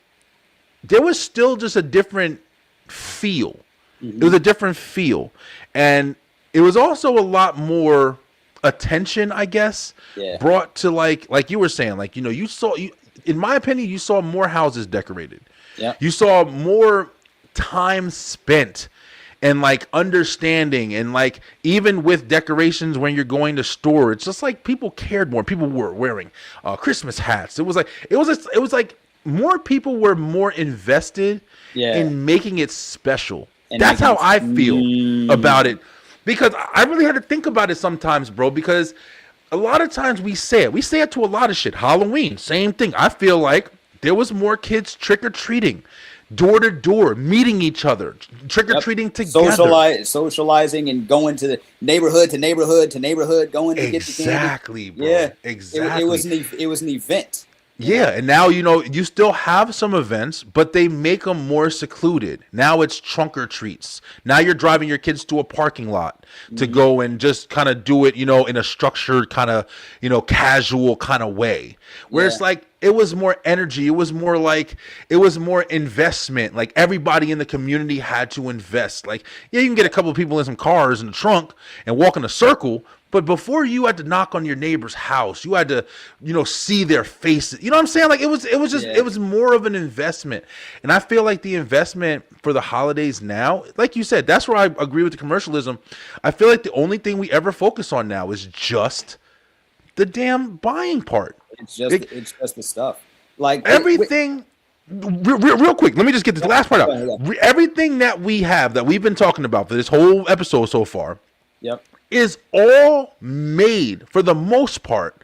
there was still just a different feel. It was a different feel. And it was also a lot more attention, I guess, brought to like you were saying, in my opinion, you saw more houses decorated. Yeah. You saw more time spent and like understanding, and like even with decorations when you're going to store, it's just like people cared more. People were wearing Christmas hats. It was like more people were more invested in making it special. And that's how I feel about it, because I really had to think about it sometimes, bro, because a lot of times we say it to a lot of shit. Halloween, same thing. I feel like there was more kids trick-or-treating, door to door, meeting each other, trick-or-treating together. Socializing and going to the neighborhood to neighborhood to neighborhood, going to get the candy. Exactly, bro. Yeah, exactly. It was an event. Yeah, and now, you still have some events, but they make them more secluded. Now it's trunk or treats. Now you're driving your kids to a parking lot to go and just kind of do it, in a structured kind of, casual kind of way. Where it's like, it was more energy. It was more like, it was more investment. Like everybody in the community had to invest. Like, yeah, you can get a couple of people in some cars in the trunk and walk in a circle, but before you had to knock on your neighbor's house, you had to, see their faces. You know what I'm saying? Like it was just, Yeah. it was more of an investment. And I feel like the investment for the holidays now, like you said, that's where I agree with the commercialism. I feel like the only thing we ever focus on now is just the damn buying part. It's just the stuff. Like Everything. Real quick, let me just get this last part out. Everything that we have, that we've been talking about for this whole episode so far, Yep. is all made for the most part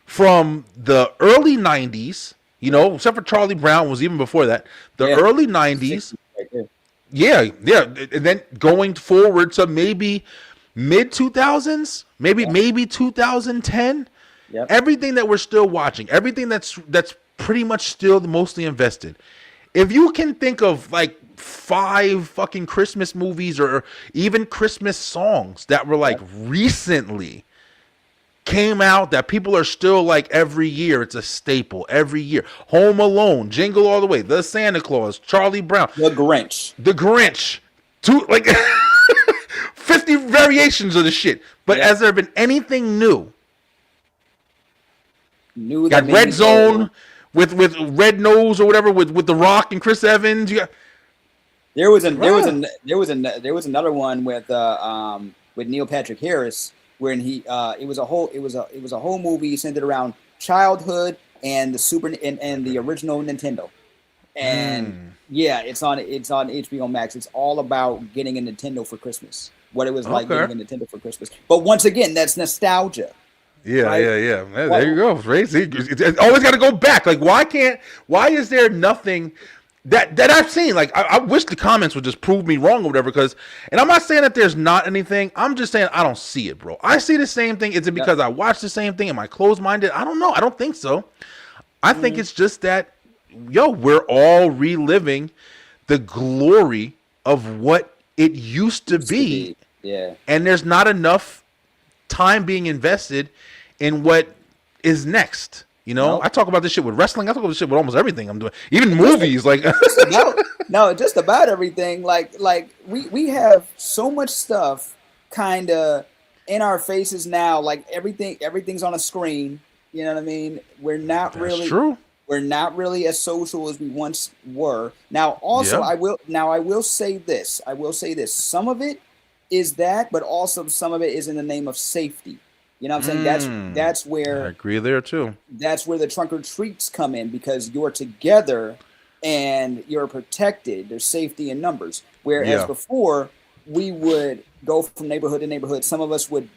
from the early 90s, except for Charlie Brown was even before that. The early 90s. Right there. Yeah. And then going forward to maybe mid 2000s, maybe 2010. Yep. Everything that we're still watching, everything that's pretty much still mostly invested. If you can think of like 5 fucking Christmas movies or even Christmas songs that were like recently came out that people are still like every year, it's a staple every year. Home Alone, Jingle All the Way, The Santa Claus, Charlie Brown, The Grinch. Like 50 variations of the shit. But has there been anything new? Got Red Zone with Red Nose or whatever with The Rock and Chris Evans. There was another one with Neil Patrick Harris when it was a whole movie centered around childhood and the original Nintendo. And it's on HBO Max. It's all about getting a Nintendo for Christmas. What it was like getting a Nintendo for Christmas. But once again, that's nostalgia. Yeah, right? yeah. There you go. Right? See, it's always got to go back. Like, why is there nothing that I've seen? Like, I wish the comments would just prove me wrong or whatever. And I'm not saying that there's not anything. I'm just saying I don't see it, bro. I see the same thing. Is it because I watch the same thing? Am I closed-minded? I don't know. I don't think so. I think it's just that, we're all reliving the glory of what it used to be. Yeah. And there's not enough time being invested in what is next. Nope. I talk about this shit with wrestling. I talk about this shit with almost everything I'm doing. Even movies, like just about everything. Like we have so much stuff kind of in our faces now. Like everything's on a screen. You know what I mean? We're not really as social as we once were. Now, also, I will say this. Some of it is that, but also some of it is in the name of safety. You know what I'm saying? That's where I agree there too. That's where the trunk or treats come in, because you're together and you're protected. There's safety in numbers. Whereas before, we would go from neighborhood to neighborhood. Some of us would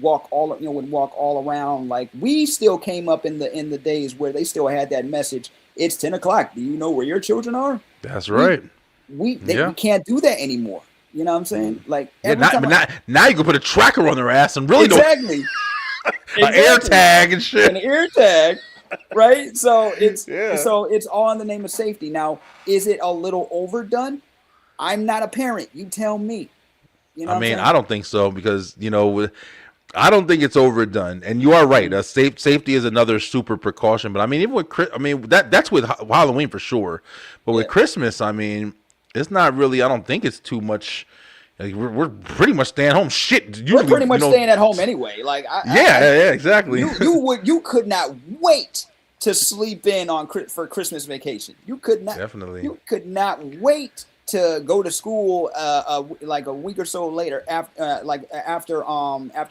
walk all around. Like, we still came up in the days where they still had that message. It's 10 o'clock. Do you know where your children are? That's right. We can't do that anymore. You know what I'm saying? Like, now you can put a tracker on their ass and really exactly. An air tag and shit. An ear tag, right? So it's all in the name of safety. Now, is it a little overdone? I'm not a parent. You tell me. You know I don't think so, because I don't think it's overdone. And you are right. Safety is another super precaution. But even with that's with Halloween for sure. But with Christmas, it's not really. I don't think it's too much. Like, we're pretty much staying home. Shit, we're pretty much staying at home anyway. Like, exactly. You could not wait to sleep in for Christmas vacation. You could not. Definitely. You could not wait to go to school like a week or so later after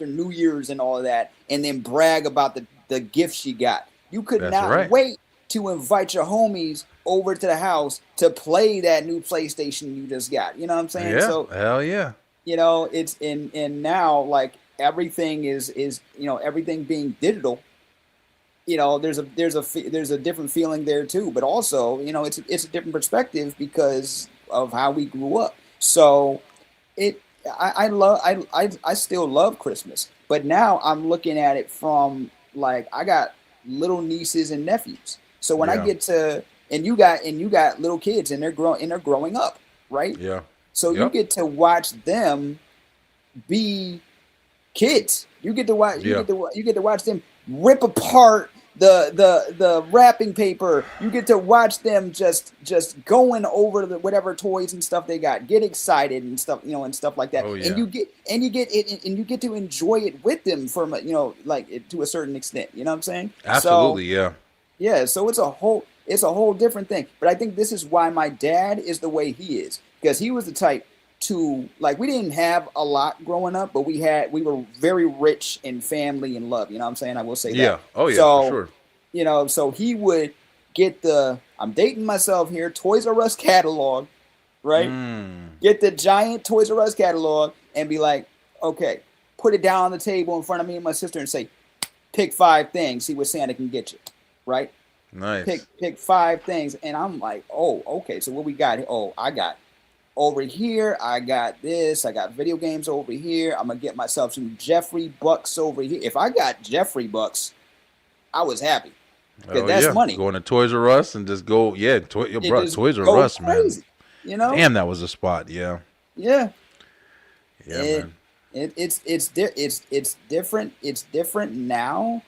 New Year's and all of that, and then brag about the gifts you got. You could not wait to invite your homies over to the house to play that new PlayStation you just got. You know what I'm saying? Yeah. So, hell yeah. It's and now, like, everything is everything being digital. There's a different feeling there too, but also, it's a different perspective because of how we grew up. So I still love Christmas, but now I'm looking at it from, like, I got little nieces and nephews. So when I get to, and you got little kids and they're growing up, right? Yeah. So you get to watch them be kids. You get to watch them rip apart the wrapping paper. You get to watch them just going over the whatever toys and stuff they got, get excited and stuff, and stuff like that. Oh, yeah. And you get to enjoy it with them from like to a certain extent. You know what I'm saying? Absolutely, yeah. Yeah, so it's a whole different thing. But I think this is why my dad is the way he is, because he was the type to, like, we didn't have a lot growing up, but we were very rich in family and love. You know what I'm saying? I will say that. Yeah. Oh yeah, so, for sure. So he would get I'm dating myself here, Toys R Us catalog, right? Get the giant Toys R Us catalog and be like, okay, put it down on the table in front of me and my sister and say, pick 5 things, see what Santa can get you. Right? Nice. Pick 5 things, and I'm like, oh, okay. So what we got here? Oh, I got over here. I got this. I got video games over here. I'm gonna get myself some Jeffrey Bucks over here. If I got Jeffrey Bucks, I was happy because that's money. Going to Toys R Us and just go, Toys R Us, crazy, man. Damn, that was a spot. Yeah. Yeah. Yeah, man. It's different. It's different now.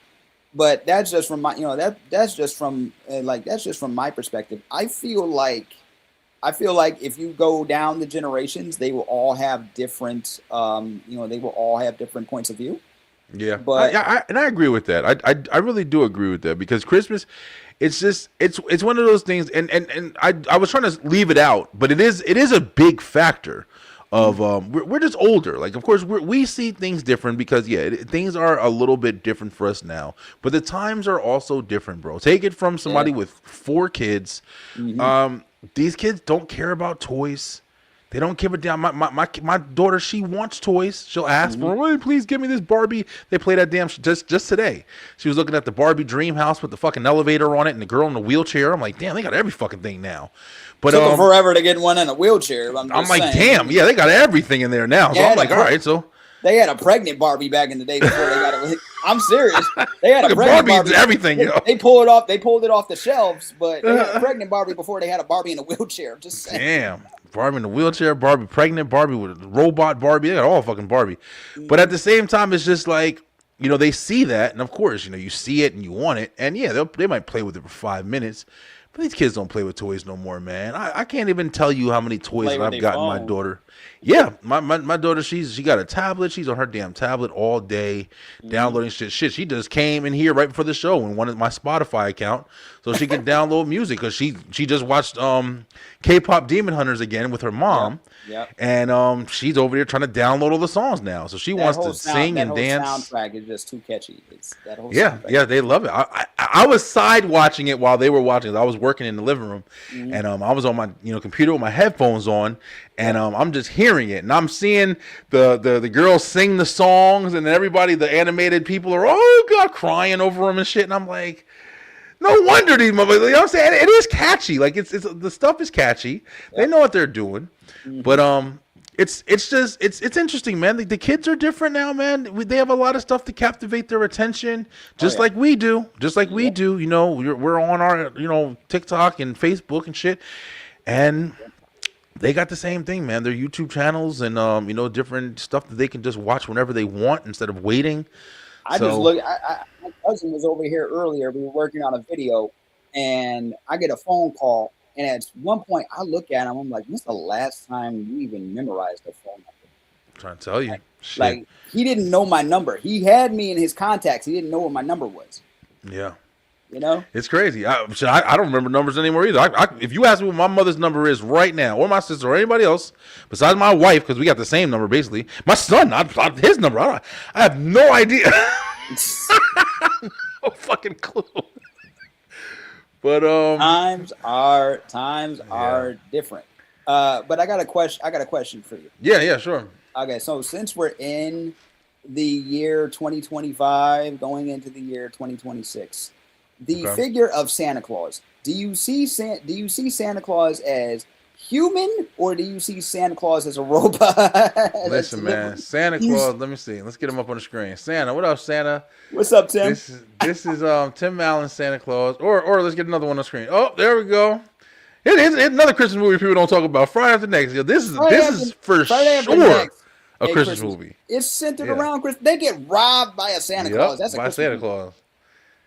But that's just from my, that's just from my perspective. I feel like if you go down the generations, they will all have different, they will all have different points of view. Yeah, but I agree with that. I really do agree with that, because Christmas, it's one of those things, and I was trying to leave it out, but it is a big factor. Of we're just older. Like, of course, we see things different because things are a little bit different for us now. But the times are also different, bro. Take it from somebody with 4 kids. These kids don't care about toys. They don't give a damn. My daughter, she wants toys. She'll ask for, "Hey, please give me this Barbie." They play that damn just today. She was looking at the Barbie dream house with the fucking elevator on it and the girl in the wheelchair. I'm like, damn, they got every fucking thing now. But took them forever to get one in a wheelchair. I'm like, saying. Damn, yeah, they got everything in there now. So I'm like, all right, so they had a pregnant Barbie back in the day before they got it. I'm serious. They had a pregnant Barbie. Everything. They pulled it off the shelves, but they had a pregnant Barbie before they had a Barbie in a wheelchair. Just saying. Damn. Barbie in the wheelchair, Barbie pregnant, Barbie with robot Barbie. They got all fucking Barbie. But at the same time, it's just like, they see that, and of course, you see it and you want it, and they might play with it for 5 minutes. But these kids don't play with toys no more, man. I can't even tell you how many toys I've gotten my daughter. Yeah, my daughter, she got a tablet. She's on her damn tablet all day, downloading shit. She just came in here right before the show and wanted my Spotify account so she can download music, because she just watched K-pop Demon Hunters again with her mom. Yep. And she's over there trying to download all the songs now. So she wants to sing and dance. That soundtrack is just too catchy. Yeah, they love it. I was side watching it while they were watching it. I was working in the living room, and I was on my computer with my headphones on, and I'm just hearing it, and I'm seeing the girls sing the songs, and everybody, the animated people are crying over them and shit, and I'm like, no wonder these motherfuckers. You know what I'm saying? It is catchy. Like, it's the stuff is catchy. They know what they're doing, but it's interesting, man. The kids are different now, man. They have a lot of stuff to captivate their attention, just like we do. Just like we do. We're on our TikTok and Facebook and shit, and they got the same thing, man. Their YouTube channels and different stuff that they can just watch whenever they want instead of waiting. My cousin was over here earlier. We were working on a video, and I get a phone call. And at one point, I look at him. I'm like, "When's the last time you even memorized a phone number?" I'm trying to tell you, like he didn't know my number. He had me in his contacts. He didn't know what my number was. Yeah, it's crazy. I don't remember numbers anymore either. If you ask me what my mother's number is right now, or my sister, or anybody else besides my wife, because we got the same number basically. My son, not his number. I have no idea. No fucking clue. But times are different. But I got a question for you. Yeah, sure. Okay, so since we're in the year 2025, going into the year 2026, the figure of Santa Claus. Do you see Santa Claus as human, or do you see Santa Claus as a robot? Listen, man, Santa Claus. Let me see. Let's get him up on the screen. Santa, what up, Santa? What's up, Tim? This is Tim Allen, Santa Claus. Or let's get another one on the screen. Oh, there we go. It's another Christmas movie people don't talk about. Friday After Next. This is for sure a Christmas movie. It's centered around Christmas. They get robbed by a Santa Claus. That's a Christmas Santa movie. Claus.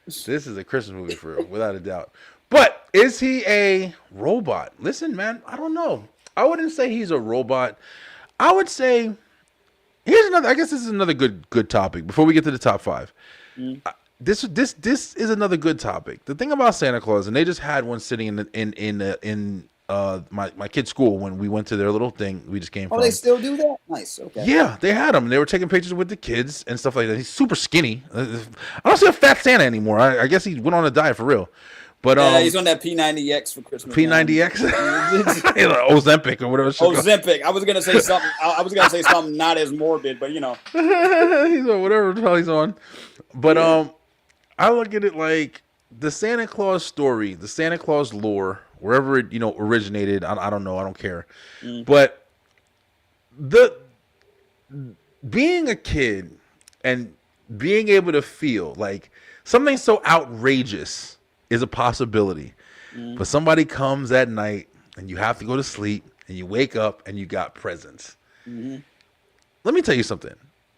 This is a Christmas movie for real, without a doubt. But is he a robot? Listen, man, I don't know. I wouldn't say he's a robot. I would say here's another. I guess this is another good topic before we get to the top five. This is another good topic. The thing about Santa Claus, and they just had one sitting in my kid's school when we went to their little thing. We just came from. Oh, they still do that? Nice. Okay. Yeah, they had him. They were taking pictures with the kids and stuff like that. He's super skinny. I don't see a fat Santa anymore. I guess he went on a diet for real. But yeah, he's on that P90X for Christmas. P90X, Ozempic or whatever. Ozempic. I was gonna say something. I was gonna say something not as morbid, but you know, he's on whatever the hell he's on. But I look at it like the Santa Claus story, the Santa Claus lore, wherever it originated. I don't know. I don't care. But being a kid and being able to feel like something so outrageous is a possibility. But somebody comes at night and you have to go to sleep and you wake up and you got presents. Let me tell you something.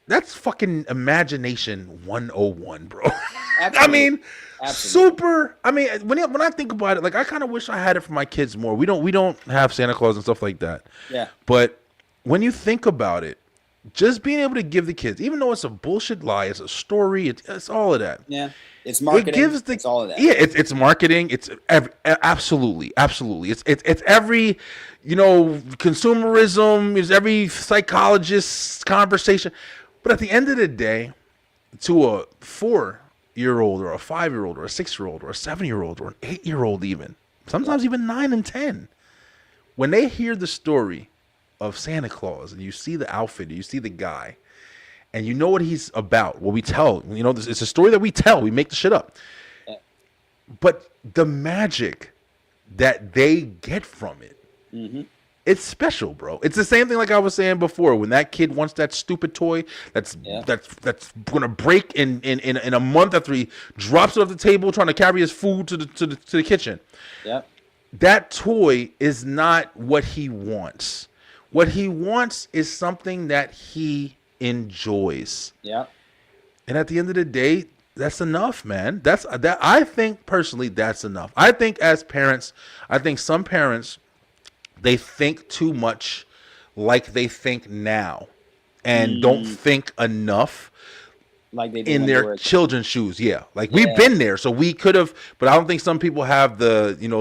That's fucking imagination 101, bro. I mean, super. I mean, when I think about it, like I kind of wish I had it for my kids more. We don't have Santa Claus and stuff like that. Yeah. But when you think about it, just being able to give the kids, even though it's a bullshit lie, it's a story, it's all of that. Yeah. It's marketing. It's all of that. Yeah, it's marketing. It's absolutely. It's every, consumerism. It's every psychologist's conversation. But at the end of the day, to a 4-year-old or a 5-year-old or a 6-year-old or a 7-year-old or an 8-year-old even, sometimes even 9 and 10, when they hear the story of Santa Claus and you see the outfit, you see the guy, and you know what he's about, what we tell, it's a story that we tell, we make the shit up. Yeah. But the magic that they get from it, it's special, bro. It's the same thing like I was saying before. When that kid wants that stupid toy that's gonna break in a month after he drops it off the table trying to carry his food to the kitchen. Yeah. That toy is not what he wants. What he wants is something that he enjoys. Yeah. And at the end of the day, that's enough, man. I think personally that's enough. I think as parents, some parents, they think too much like they think now and don't think enough like they in their children's shoes. Yeah. Like we've been there, so we could have, but I don't think some people have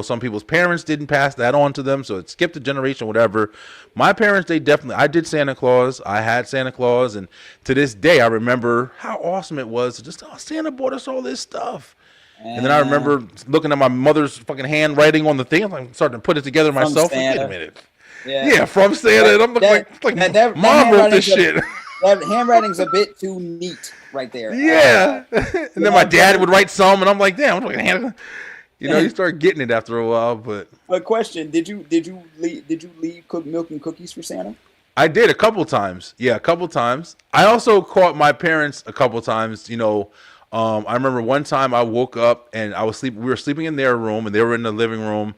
some people's parents didn't pass that on to them. So it skipped a generation, whatever. My parents, I did Santa Claus. I had Santa Claus. And to this day, I remember how awesome it was to just, Santa bought us all this stuff. And then I remember looking at my mother's fucking handwriting on the thing. I'm starting to put it together myself. Wait a minute. Yeah, from Santa. And I'm looking like mom wrote this shit. That handwriting's a bit too neat right there. Yeah. And then my dad would write some, and I'm like, damn, I'm looking at you start getting it after a while. But a question: Did you leave milk and cookies for Santa? I did a couple times. Yeah, a couple times. I also caught my parents a couple times. I remember one time I woke up and we were sleeping in their room and they were in the living room,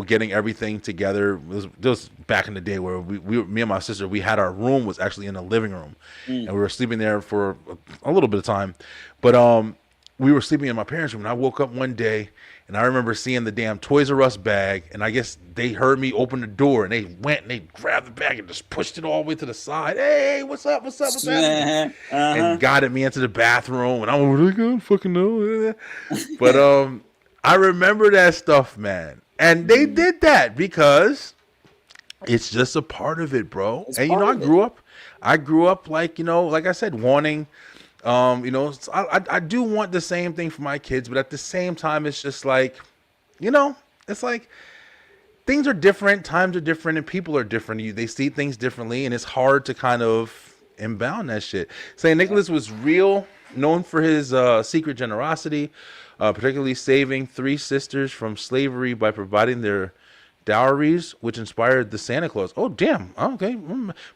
getting everything together. It was back in the day where me and my sister, we had our room was actually in the living room and we were sleeping there for a little bit of time. But we were sleeping in my parents' room and I woke up one day and I remember seeing the damn Toys R Us bag, and I guess they heard me open the door and they went and they grabbed the bag and just pushed it all the way to the side. Hey, what's up? What's happening? And guided me into the bathroom, and I was like, I don't fucking know. But I remember that stuff, man. And they did that because it's just a part of it, bro. And I grew up like, like I said, wanting. I do want the same thing for my kids, but at the same time, it's just like, it's like things are different, times are different, and people are different. They see things differently, and it's hard to kind of inbound that shit. St. Nicholas was known for his secret generosity, particularly saving 3 sisters from slavery by providing their dowries, which inspired the Santa Claus. Oh, damn. Okay.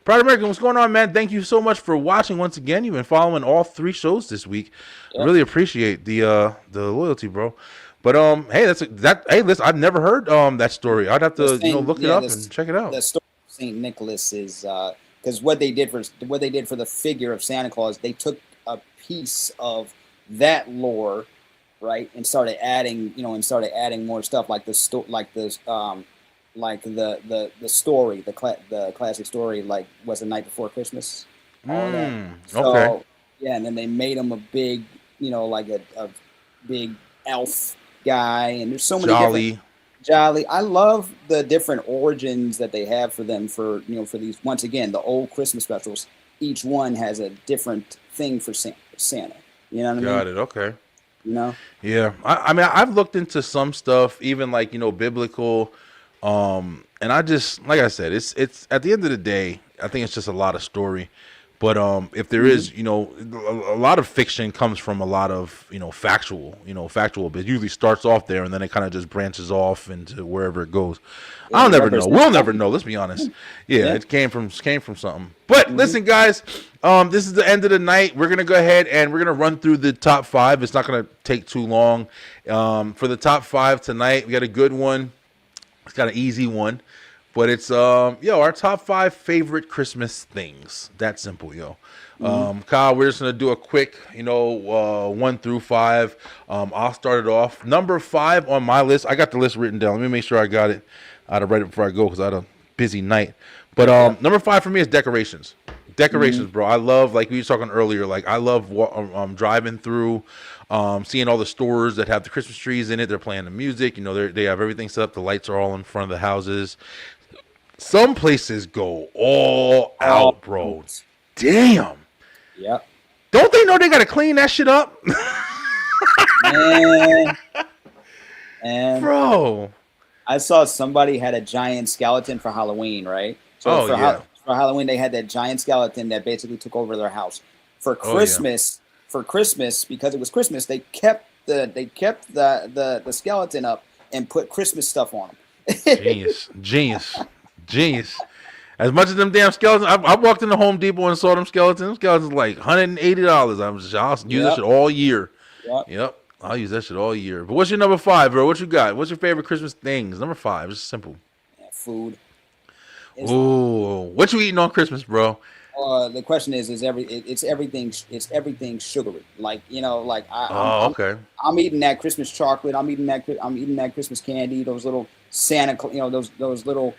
Proud American, what's going on, man? Thank you so much for watching once again. You've been following all 3 shows this week. Yep. I really appreciate the loyalty, bro. But hey, listen, I've never heard that story. I'd have to look it up and check it out. The story of St. Nicholas is because what they did for the figure of Santa Claus, they took a piece of that lore right? And started adding, more stuff like like the story, the classic story, like was the Night Before Christmas, all of that. Okay. So yeah, and then they made him a big, like a big elf guy, and there's so many different Jolly. Jolly. I love the different origins that they have for them for these. Once again, the old Christmas specials. Each one has a different thing for Santa. You know what I mean? Got it. Okay. You know? Yeah. I mean, I've looked into some stuff, even like, biblical. And I just, like I said, it's at the end of the day, I think it's just a lot of story. But if there is, a lot of fiction comes from a lot of, factual, but it usually starts off there and then it kind of just branches off into wherever it goes. I'll never know. We'll never know. Let's be honest. Yeah, it came from something. But listen, guys, this is the end of the night. We're gonna go ahead and we're gonna run through the top 5. It's not gonna take too long. For the top 5 tonight, we got a good one. It's got an easy one. But it's our top 5 favorite Christmas things. That simple, yo. Kyle, we're just gonna do a quick, 1 through 5. I'll start it off. Number 5 on my list. I got the list written down. Let me make sure I got it. I'd have read it before I go because I had a busy night. But number 5 for me is decorations. Decorations, bro. I love, like we were talking earlier. Like I love driving through, seeing all the stores that have the Christmas trees in it. They're playing the music. They have everything set up. The lights are all in front of the houses. Some places go all out, bro. Damn. Yep. Don't they know they got to clean that shit up? And bro. I saw somebody had a giant skeleton for Halloween, right? So for Halloween, they had that giant skeleton that basically took over their house. For Christmas, because it was Christmas, they kept the skeleton up and put Christmas stuff on them. Genius. As much as them damn skeletons, I walked into Home Depot and saw them skeletons. Them skeletons like $180. I'll use that shit all year. Yep. I'll use that shit all year. But what's your number 5, bro? What you got? What's your favorite Christmas things? Number 5. It's simple. Yeah, food. Ooh, what you eating on Christmas, bro? The question is everything sugary. Like I'm eating that Christmas chocolate. I'm eating that Christmas candy. Those little Santa, those little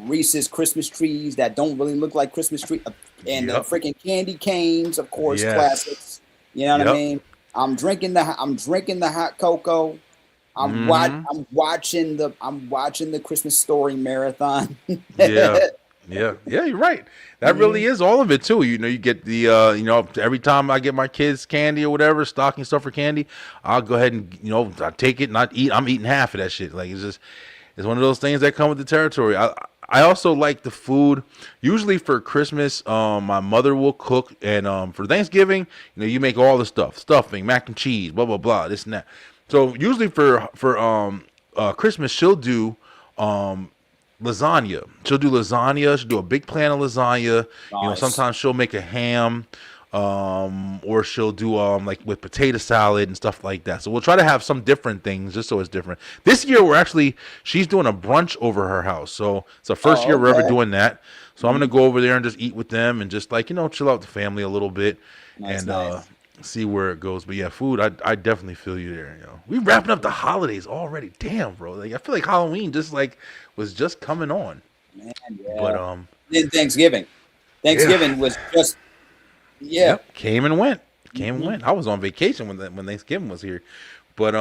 Reese's Christmas trees that don't really look like Christmas tree, and the freaking candy canes, of course, classics. You know what I mean? I'm drinking the hot cocoa. I'm watching the Christmas Story marathon. Yeah, you're right. That really is all of it too. You get the every time I get my kids candy or whatever, stocking stuff for candy, I'll go ahead and I take it and I'm eating half of that shit. Like it's one of those things that come with the territory. I also like the food. Usually for Christmas, my mother will cook, and for Thanksgiving, you make all the stuffing, mac and cheese, blah blah blah, this and that. So usually for Christmas, she'll do lasagna. She'll do a big pan of lasagna. Nice. Sometimes she'll make a ham, or she'll do like with potato salad and stuff like that. So we'll try to have some different things just so it's different. This year she's doing a brunch over her house. So it's the first year we're ever doing that. So I'm gonna go over there and just eat with them and just like chill out with the family a little bit and see where it goes. But yeah, food, I definitely feel you there. We wrapping up the holidays already. Damn, bro. Like I feel like Halloween was just coming on. Man, yeah. But then Thanksgiving was just came and went. I was on vacation when Thanksgiving was here. But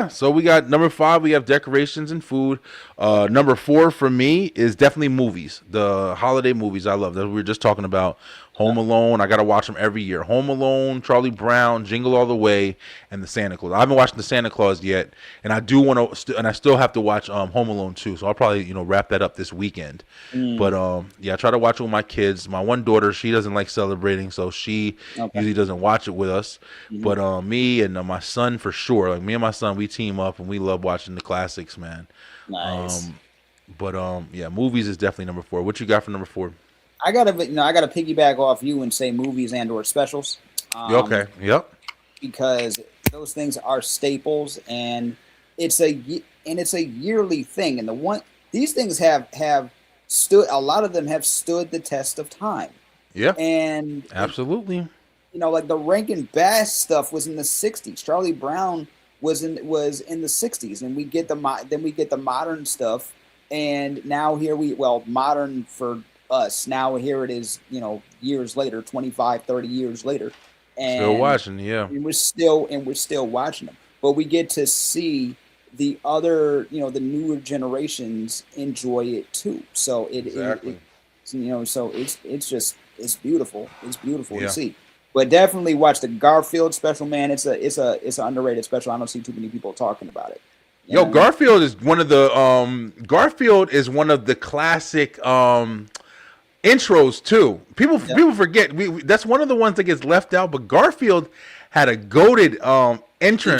so we got number 5, we have decorations and food. Number 4 for me is definitely movies. The holiday movies I love. That we were just talking about. Home Alone, I gotta watch them every year. Home Alone, Charlie Brown, Jingle All the Way, and the Santa Claus. I haven't watched the Santa Claus yet, and I do want to, and I still have to watch Home Alone too. So I'll probably wrap that up this weekend. But I try to watch it with my kids. My one daughter, she doesn't like celebrating, so she usually doesn't watch it with us. But me and my son for sure, like me and my son, we team up and we love watching the classics, man. Nice. Movies is definitely number 4. What you got for number 4? I gotta piggyback off you and say movies and/or specials. Okay. Yep. Because those things are staples, and it's a yearly thing. And these things have stood. A lot of them have stood the test of time. Yeah. And absolutely. like the Rankin Bass stuff was in the '60s. Charlie Brown was in the '60s, and then we get the modern stuff, and now here modern for us. Now here it is, years later, 25, 30 years later, Still and watching, yeah. we're still watching them. But we get to see the other, the newer generations enjoy it too. So Exactly. so it's beautiful. It's beautiful Yeah. to see. But definitely watch the Garfield special, man. It's an underrated special. I don't see too many people talking about it. You know Yo, what I mean? Garfield is one of the classic intros too. People forget that's one of the ones that gets left out. But Garfield had a goated intro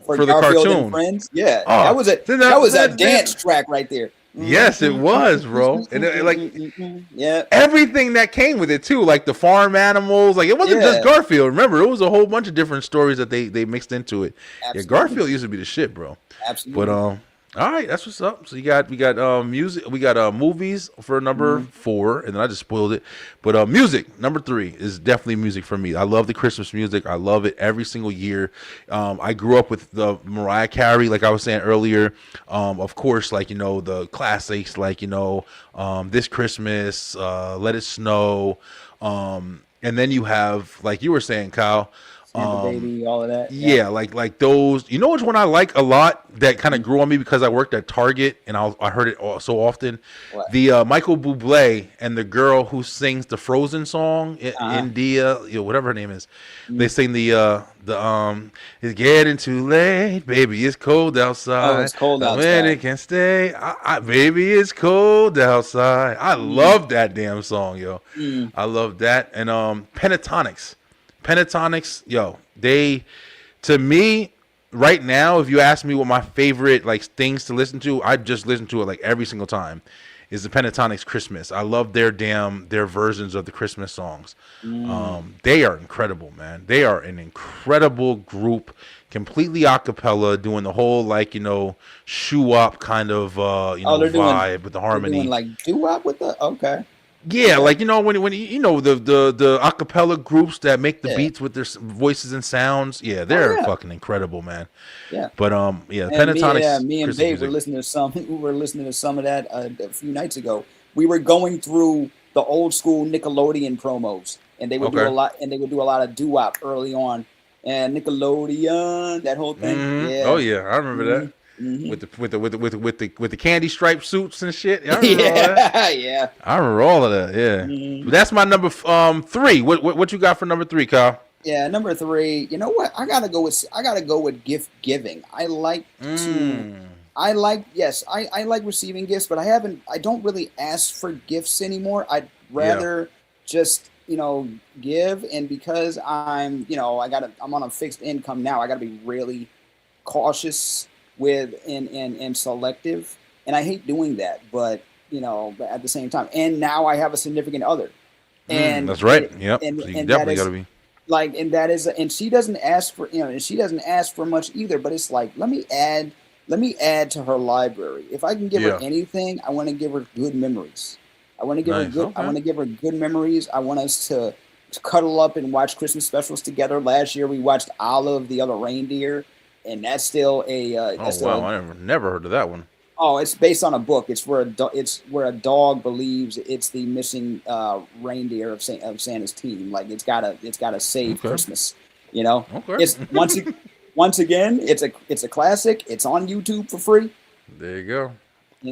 for the Garfield cartoon. and Friends. Yeah, Oh, that was a dance track right there. Yes, it was, bro. And yeah, everything that came with it too, like the farm animals. Like it wasn't just Garfield. Remember, it was a whole bunch of different stories that they mixed into it. Absolutely. Yeah, Garfield used to be the shit, bro. Absolutely. But all right, that's what's up. So we got music, we got movies for number 4, and then I just spoiled it. But music number 3 is definitely music for me. I love the Christmas music. I love it every single year. I grew up with the Mariah Carey, like I was saying earlier. Of course, like the classics, like This Christmas, Let It Snow, and then you have, like you were saying, Kyle. Santa Baby, all of that. Yeah, like those. You know which one I like a lot that kind of grew on me because I worked at Target and I heard it so often. What? The Michael Bublé and the girl who sings the Frozen song, India, whatever her name is. They sing the it's getting too late, baby, it's cold outside. Oh, it's cold outside. When it can stay, baby, it's cold outside. I love that damn song, yo. I love that. And Pentatonics, yo, to me, right now, if you ask me what my favorite things to listen to, I just listen to it every single time. Is the Pentatonics Christmas? I love their versions of the Christmas songs. They are incredible, man. They are an incredible group, completely a cappella, doing the whole shoo-wop kind of vibe with the harmony. They're doing doo-wop with the Yeah, when the acapella groups that make the beats with their voices and sounds, they're fucking incredible, man. Yeah. But Pentatonics. Me and Babe were listening to some. We were listening to some of that a few nights ago. We were going through the old school Nickelodeon promos, and they would do a lot. And they would do a lot of doo-wop early on, and Nickelodeon, that whole thing. Yeah. Oh yeah, I remember that. With the candy striped suits and shit. I remember all that. Yeah. I remember all of that. Yeah. But that's my number 3. What you got for number 3, Kyle? Yeah, number 3. You know what? I gotta go with gift giving. I like receiving gifts, but I don't really ask for gifts anymore. I'd rather just give, and because I'm on a fixed income now, I gotta be really cautious with and selective, and I hate doing that, but but at the same time, and now I have a significant other, and that's right. Yep. And, so you and definitely that is, gotta be and she doesn't ask for and she doesn't ask for much either, but it's let me add to her library. If I can give her anything, I want to give her good memories. I want to give her good. I want to give her good memories. I want us to cuddle up and watch Christmas specials together. Last year we watched Olive the Other Reindeer. And that's still a. I never heard of that one. Oh, it's based on a book. It's where a dog believes it's the missing reindeer of Santa's team. It's gotta save Christmas. Okay. It's once again, it's a classic. It's on YouTube for free. There you go.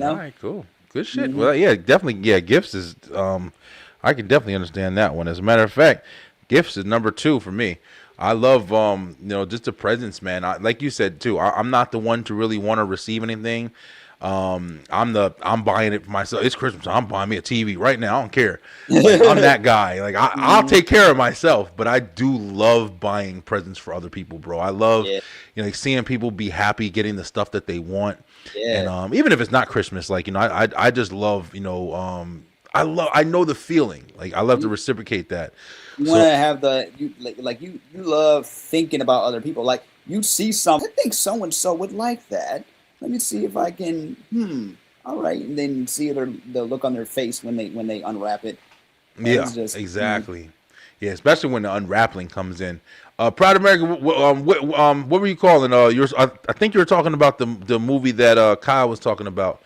All right, cool, good shit. Well, definitely. Yeah, gifts is. I can definitely understand that one. As a matter of fact, gifts is number 2 for me. I love, just the presents, man. Like you said too. I'm not the one to really want to receive anything. I'm buying it for myself. It's Christmas. I'm buying me a TV right now. I don't care. I'm that guy. I'll take care of myself. But I do love buying presents for other people, bro. I love, seeing people be happy getting the stuff that they want. Yeah. And even if it's not Christmas, I just love, I know the feeling. I love to reciprocate that. You want to have you love thinking about other people. You see something, I think so and so would like that. Let me see if I can. All right, and then see the look on their face when they unwrap it. Yeah, exactly. Yeah, especially when the unwrapping comes in. Proud America. What were you calling? I think you were talking about the movie that Kyle was talking about.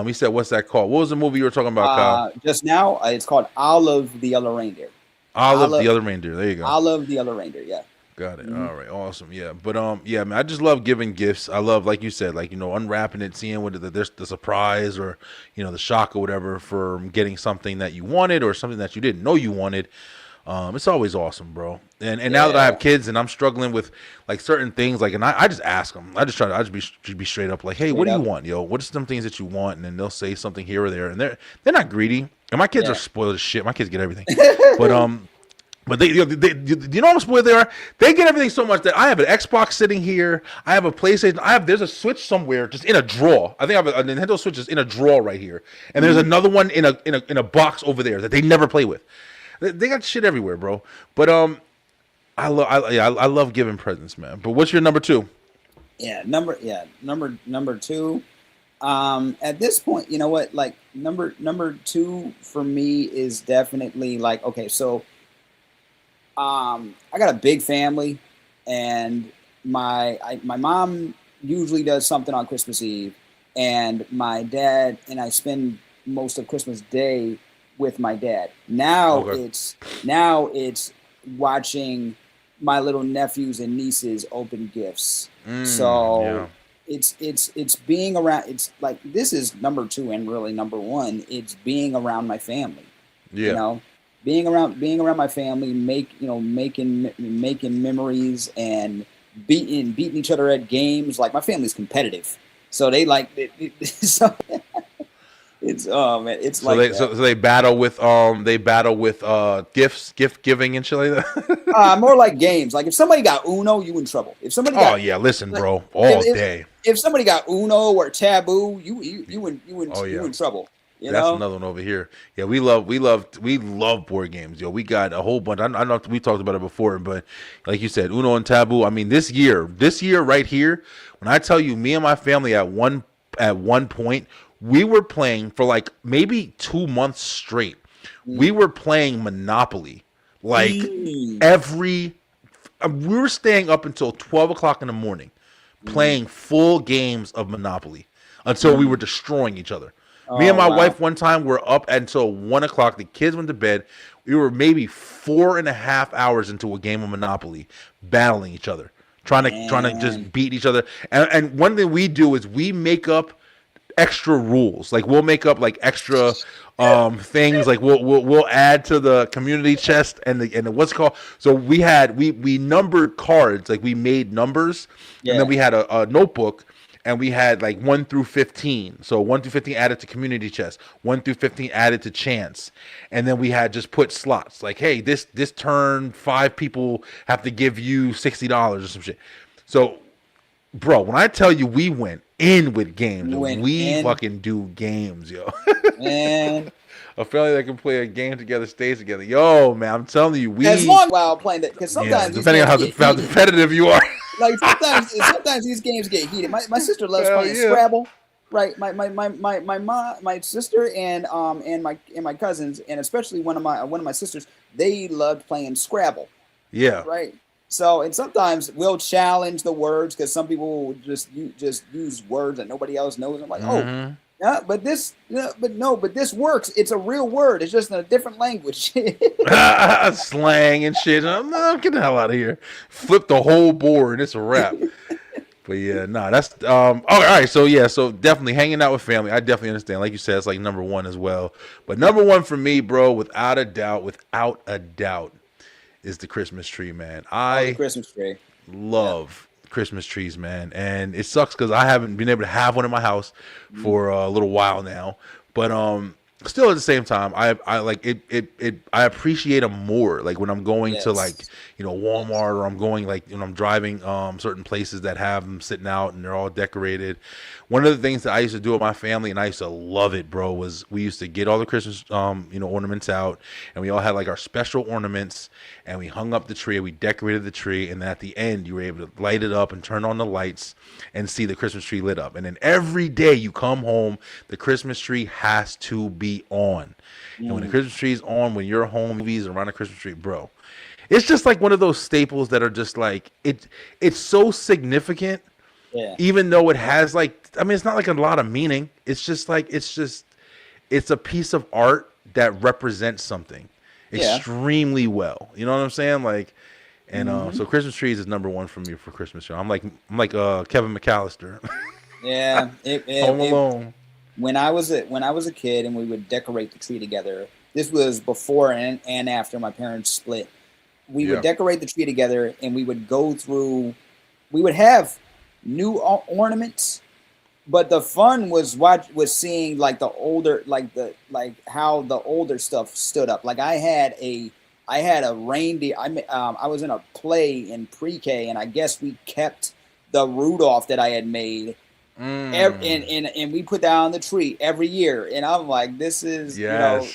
He said, "What's that called?" What was the movie you were talking about, Kyle? Just now, it's called Olive the Yellow Reindeer. Olive the Other Reindeer. There you go. Olive the Yellow Reindeer. Yeah. Got it. All right. Awesome. Yeah. But yeah, man, I just love giving gifts. I love, like you said, like, unwrapping it, seeing what there's the surprise or, the shock or whatever for getting something that you wanted or something that you didn't know you wanted. It's always awesome, bro. And now that I have kids and I'm struggling with like certain things, like, and I just ask them, I just be straight up like, hey, what do you want? What are some things that you want? And then they'll say something here or there, and they're not greedy. And my kids are spoiled as shit. My kids get everything. But they, you know how spoiled they are? They get everything so much that I have an Xbox sitting here. I have a PlayStation. There's a Switch somewhere just in a drawer. I think I have a Nintendo Switch is in a drawer right here. And there's another one in a box over there that they never play with. They got shit everywhere, bro. But I love giving presents, man. But what's your number two? Number two. At this point, you know what? Like number two for me is definitely like, okay, so I got a big family, and my mom usually does something on Christmas Eve, and my dad and I spend most of Christmas Day with my dad. Now it's watching my little nephews and nieces open gifts. It's being around. It's like, this is number two and really number one. It's being around my family. Yeah. Being around my family, making memories and beating each other at games. Like, my family's competitive, so they like it. So it's man, it's so like they battle with gift giving and shit like that. More like games. Like, if somebody got Uno, you in trouble. If somebody listen, bro, day. If somebody got Uno or Taboo, you in trouble. That's another one over here. Yeah, we love board games. We got a whole bunch. I know we talked about it before, but like you said, Uno and Taboo. I mean, this year right here, when I tell you, me and my family at one point, we were playing for like maybe 2 months straight. We were playing Monopoly like we were staying up until 12 o'clock in the morning playing full games of Monopoly until we were destroying each other. Me and my wife one time were up until 1 o'clock. The kids went to bed. We were maybe 4.5 hours into a game of Monopoly, battling each other, trying to just beat each other. And one thing we do is we make up extra rules. Like, we'll make up like extra things. Like, we'll add to the community chest and the what's it called. So we numbered cards. Like, we made numbers, and then we had a notebook. And we had like 1 through 15. So 1 through 15 added to community chest, 1 through 15 added to chance. And then we had just put slots like, hey, this turn 5 people have to give you $60 or some shit. So, bro, when I tell you we went in with games, we fucking do games, yo. Man. A family that can play a game together stays together. Yo, man, I'm telling you, as long while playing that, because sometimes depending on how competitive you are. Like, sometimes these games get heated. My sister loves playing Scrabble, right? My sister and my cousins, and especially one of my sisters, they loved playing Scrabble. Yeah. Right. So, and sometimes we'll challenge the words, because some people will just use words that nobody else knows. I'm like, but this works. It's a real word. It's just in a different language. Slang and shit. I'm get the hell out of here. Flip the whole board. It's a wrap. But yeah, that's all right. So yeah, so definitely hanging out with family. I definitely understand. Like you said, it's like number one as well. But number one for me, bro, without a doubt, is the Christmas tree, man. The Christmas tree. Love Christmas trees, man, and it sucks because I haven't been able to have one in my house for a little while now. But still, at the same time, I like it. I appreciate them more. Like, when I'm going to like Walmart, or I'm going like when I'm driving certain places that have them sitting out and they're all decorated. One of the things that I used to do with my family, and I used to love it, bro, was we used to get all the Christmas ornaments out, and we all had like our special ornaments, and we hung up the tree, and we decorated the tree, and then at the end you were able to light it up and turn on the lights and see the Christmas tree lit up. And then every day you come home, the Christmas tree has to be be on. And when the Christmas tree is on, when you're home, movies around the Christmas tree, bro, it's just like one of those staples that are just like it's so significant. Yeah. Even though it has like, I mean, it's not like a lot of meaning. It's just like it's a piece of art that represents something extremely well. You know what I'm saying? Like, and so Christmas trees is number one for me for Christmas show. I'm like Kevin McAllister. Yeah. Home Alone. When I was a kid and we would decorate the tree together, this was before and after my parents split. We would decorate the tree together and we would go through. We would have new ornaments, but the fun was seeing like the older, how the older stuff stood up. Like I had a reindeer. I was in a play in pre-K, and I guess we kept the Rudolph that I had made, and we put that on the tree every year. And I'm like, this is that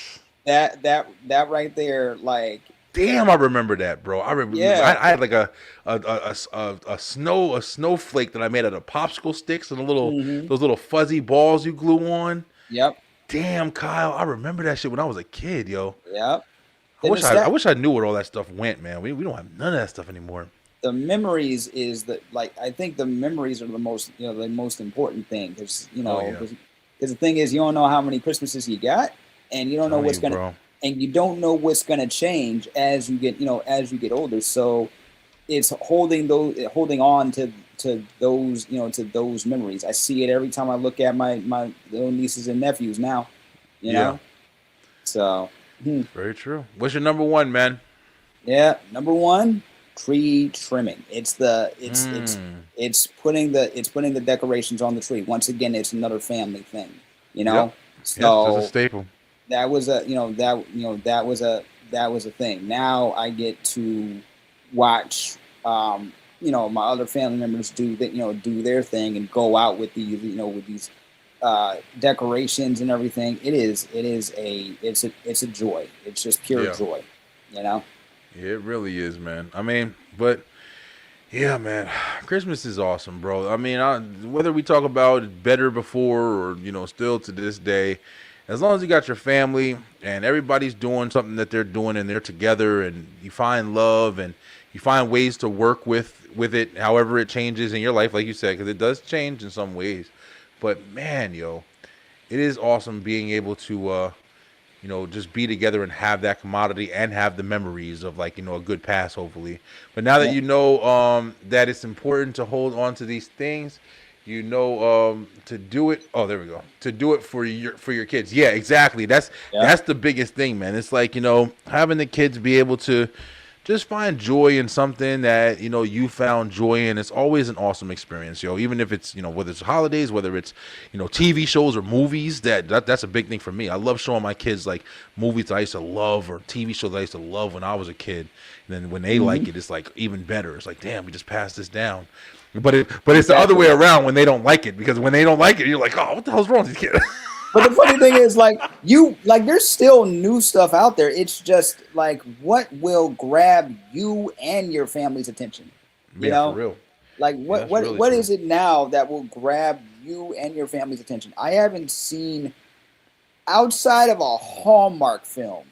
right there, like. Damn, I remember that, bro. I remember. Yeah. I had like a snowflake that I made out of popsicle sticks and those little fuzzy balls you glue on. Yep. Damn, Kyle, I remember that shit when I was a kid, yo. Yep. I wish I knew where all that stuff went, man. We don't have none of that stuff anymore. The memories is I think the memories are the most important thing, because the thing is, you don't know how many Christmases you got, and you don't know what's gonna. And you don't know what's going to change as you get older. So it's holding on to those memories. I see it every time I look at my little nieces and nephews now, you know? So. Very true. What's your number one, man? Yeah. Number one, tree trimming. It's putting the decorations on the tree. Once again, it's another family thing, you know? Yep. So it's a staple. That was a thing. Now I get to watch, my other family members do their thing and go out with these decorations and everything. It's a joy. It's just pure joy, you know? Yeah, it really is, man. I mean, but yeah, man, Christmas is awesome, bro. I mean, whether we talk about it better before or, still to this day, as long as you got your family and everybody's doing something that they're doing and they're together and you find love and you find ways to work with it, however it changes in your life, like you said, because it does change in some ways. But man, it is awesome being able to, just be together and have that commodity and have the memories of a good past, hopefully. But now that you know that it's important to hold on to these things, to do it. Oh, there we go. To do it for your kids. Yeah, exactly. That's the biggest thing, man. It's like, having the kids be able to just find joy in something that, you found joy in. It's always an awesome experience, even if it's, whether it's holidays, whether it's, TV shows or movies, that's a big thing for me. I love showing my kids like movies I used to love or TV shows I used to love when I was a kid. And then when they like it, it's like even better. It's like, damn, we just passed this down. But it's the other way around when they don't like it, because when they don't like it, you're like, oh, what the hell's wrong with these kids? But the funny thing is, there's still new stuff out there. It's just what will grab you and your family's attention? You know, for real. What is it now that will grab you and your family's attention? I haven't seen, outside of a Hallmark film,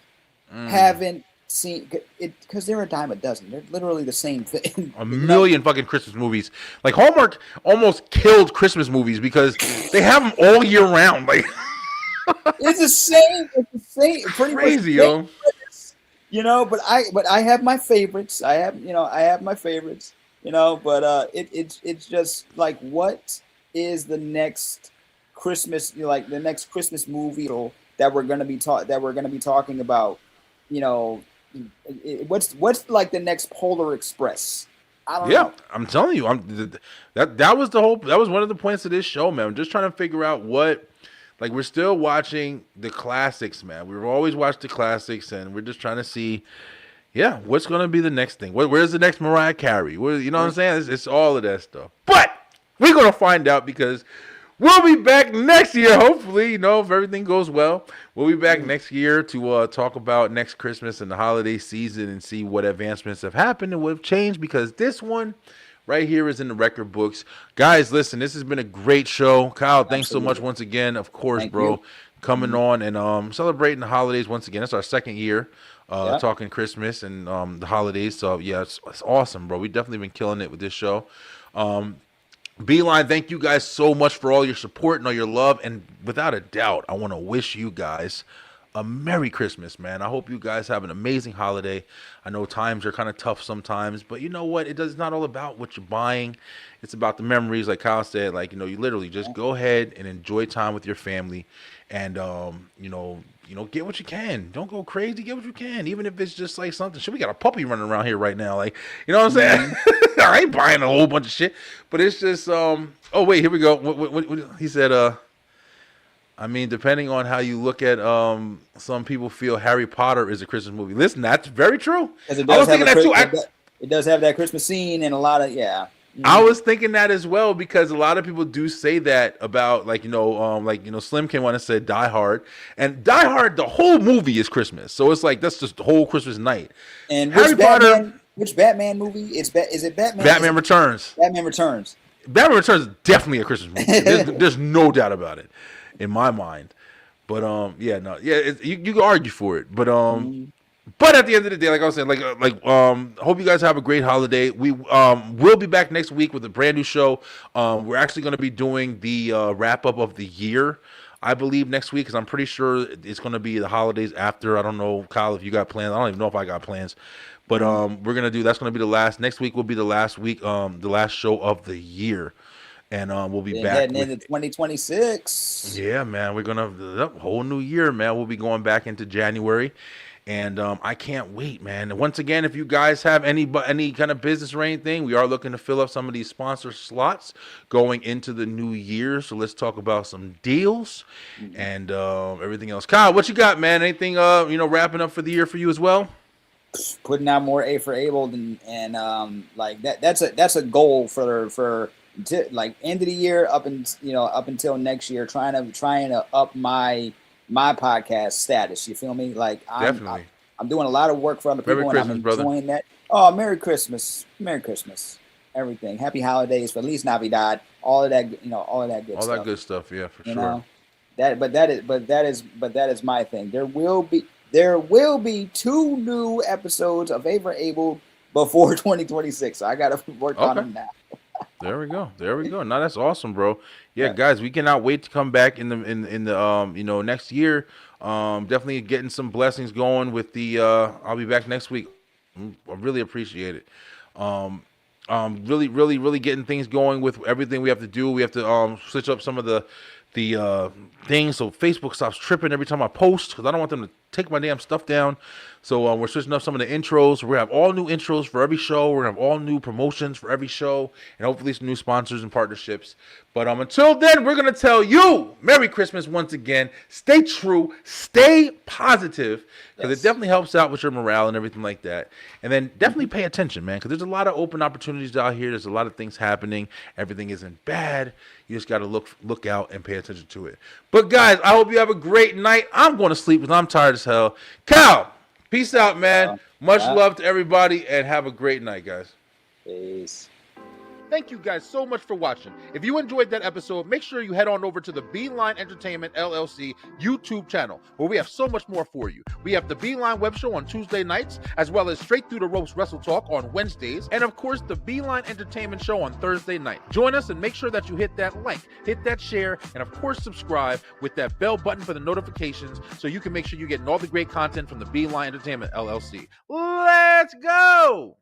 haven't seen it, because they're a dime a dozen. They're literally the same thing. A million fucking Christmas movies. Like Hallmark almost killed Christmas movies because they have them all year round. Like it's the same. Pretty crazy, much yo. But I have my favorites. I have my favorites. But it's just like, what is the next Christmas? The next Christmas movie that we're gonna be talking about? What's like the next Polar Express? I don't know. I'm telling you, that was one of the points of this show, man. I'm just trying to figure out we're still watching the classics, man. We've always watched the classics, and we're just trying to see, what's going to be the next thing? Where's the next Mariah Carey? You know what I'm saying? It's all of that stuff. But we're going to find out, because we'll be back next year, hopefully, if everything goes well. We'll be back next year to talk about next Christmas and the holiday season and see what advancements have happened and what have changed, because this one right here is in the record books. Guys, listen, this has been a great show. Kyle, thanks so much once again. Of course, bro. coming on and celebrating the holidays once again. It's our second year talking Christmas and the holidays. So yeah, it's awesome, bro. We've definitely been killing it with this show. B-Line, thank you guys so much for all your support and all your love. And without a doubt, I want to wish you guys a Merry Christmas, man. I hope you guys have an amazing holiday. I know times are kind of tough sometimes, but you know what? It's not all about what you're buying. It's about the memories, like Kyle said. Like, you literally just go ahead and enjoy time with your family and, get what you can. Don't go crazy. Get what you can, even if it's just like something. Shit, we got a puppy running around here right now. Like, you know what I'm saying? I ain't buying a whole bunch of shit, but it's just, oh, wait, here we go. What he said, I mean, depending on how you look at, some people feel Harry Potter is a Christmas movie. Listen, that's very true. It does, it does have that Christmas scene and a lot of, I was thinking that as well, because a lot of people do say that about, Slim came on and said Die Hard, and Die Hard, the whole movie is Christmas, so it's like that's just the whole Christmas night. And Harry Potter, which Batman movie? Is it Batman? Batman Returns. Batman Returns. Batman Returns is definitely a Christmas movie. There's no doubt about it in my mind. But you can argue for it, but But at the end of the day, like I was saying, hope you guys have a great holiday. We will be back next week with a brand new show. We're actually going to be doing the wrap up of the year, I believe, next week, because I'm pretty sure it's going to be the holidays after. I don't know, Kyle, if you got plans. I don't even know if I got plans, but we're gonna do. That's going to be the last. Next week will be the last week, the last show of the year. And we'll be back heading into 2026. Yeah, man, we're gonna the whole new year, man. We'll be going back into January, and I can't wait, man. And once again, if you guys have any kind of business or anything, we are looking to fill up some of these sponsor slots going into the new year. So let's talk about some deals and everything else. Kyle, what you got, man? Anything wrapping up for the year for you as well? Putting out more A for Able and like that. That's a goal for. Like end of the year up until next year, trying to up my podcast status. You feel me? Like I'm doing a lot of work for other people, Merry and I'm enjoying that. Oh, Merry Christmas, everything. Happy holidays, Feliz Navidad, all of that. All of that good stuff. All that good stuff, yeah, for sure. That is my thing. There will be 2 new episodes of A for Able before 2026. So I got to work on them now. There we go. No, that's awesome, bro. Yeah, guys, we cannot wait to come back in the next year. Definitely getting some blessings going with the I'll be back next week. I really appreciate it. Really getting things going with everything we have to do. We have to switch up some of the things so Facebook stops tripping every time I post, because I don't want them to take my damn stuff down. So we're switching up some of the intros. We're gonna have all new intros for every show. We're gonna have all new promotions for every show, and hopefully some new sponsors and partnerships. But until then, we're gonna tell you Merry Christmas once again. Stay true, stay positive, because it definitely helps out with your morale and everything like that. And then definitely pay attention, man, because there's a lot of open opportunities out here. There's a lot of things happening. Everything isn't bad. You just gotta look out and pay attention to it. But guys, I hope you have a great night. I'm going to sleep because I'm tired as hell. Cal, peace out, man. Much love to everybody, and have a great night, guys. Peace. Thank you guys so much for watching. If you enjoyed that episode, make sure you head on over to the B-Line Entertainment LLC YouTube channel, where we have so much more for you. We have the B-Line Web Show on Tuesday nights, as well as Straight Through the Ropes Wrestle Talk on Wednesdays, and of course the B-Line Entertainment Show on Thursday night. Join us and make sure that you hit that like, hit that share, and of course subscribe with that bell button for the notifications, so you can make sure you're getting all the great content from the B-Line Entertainment LLC. Let's go!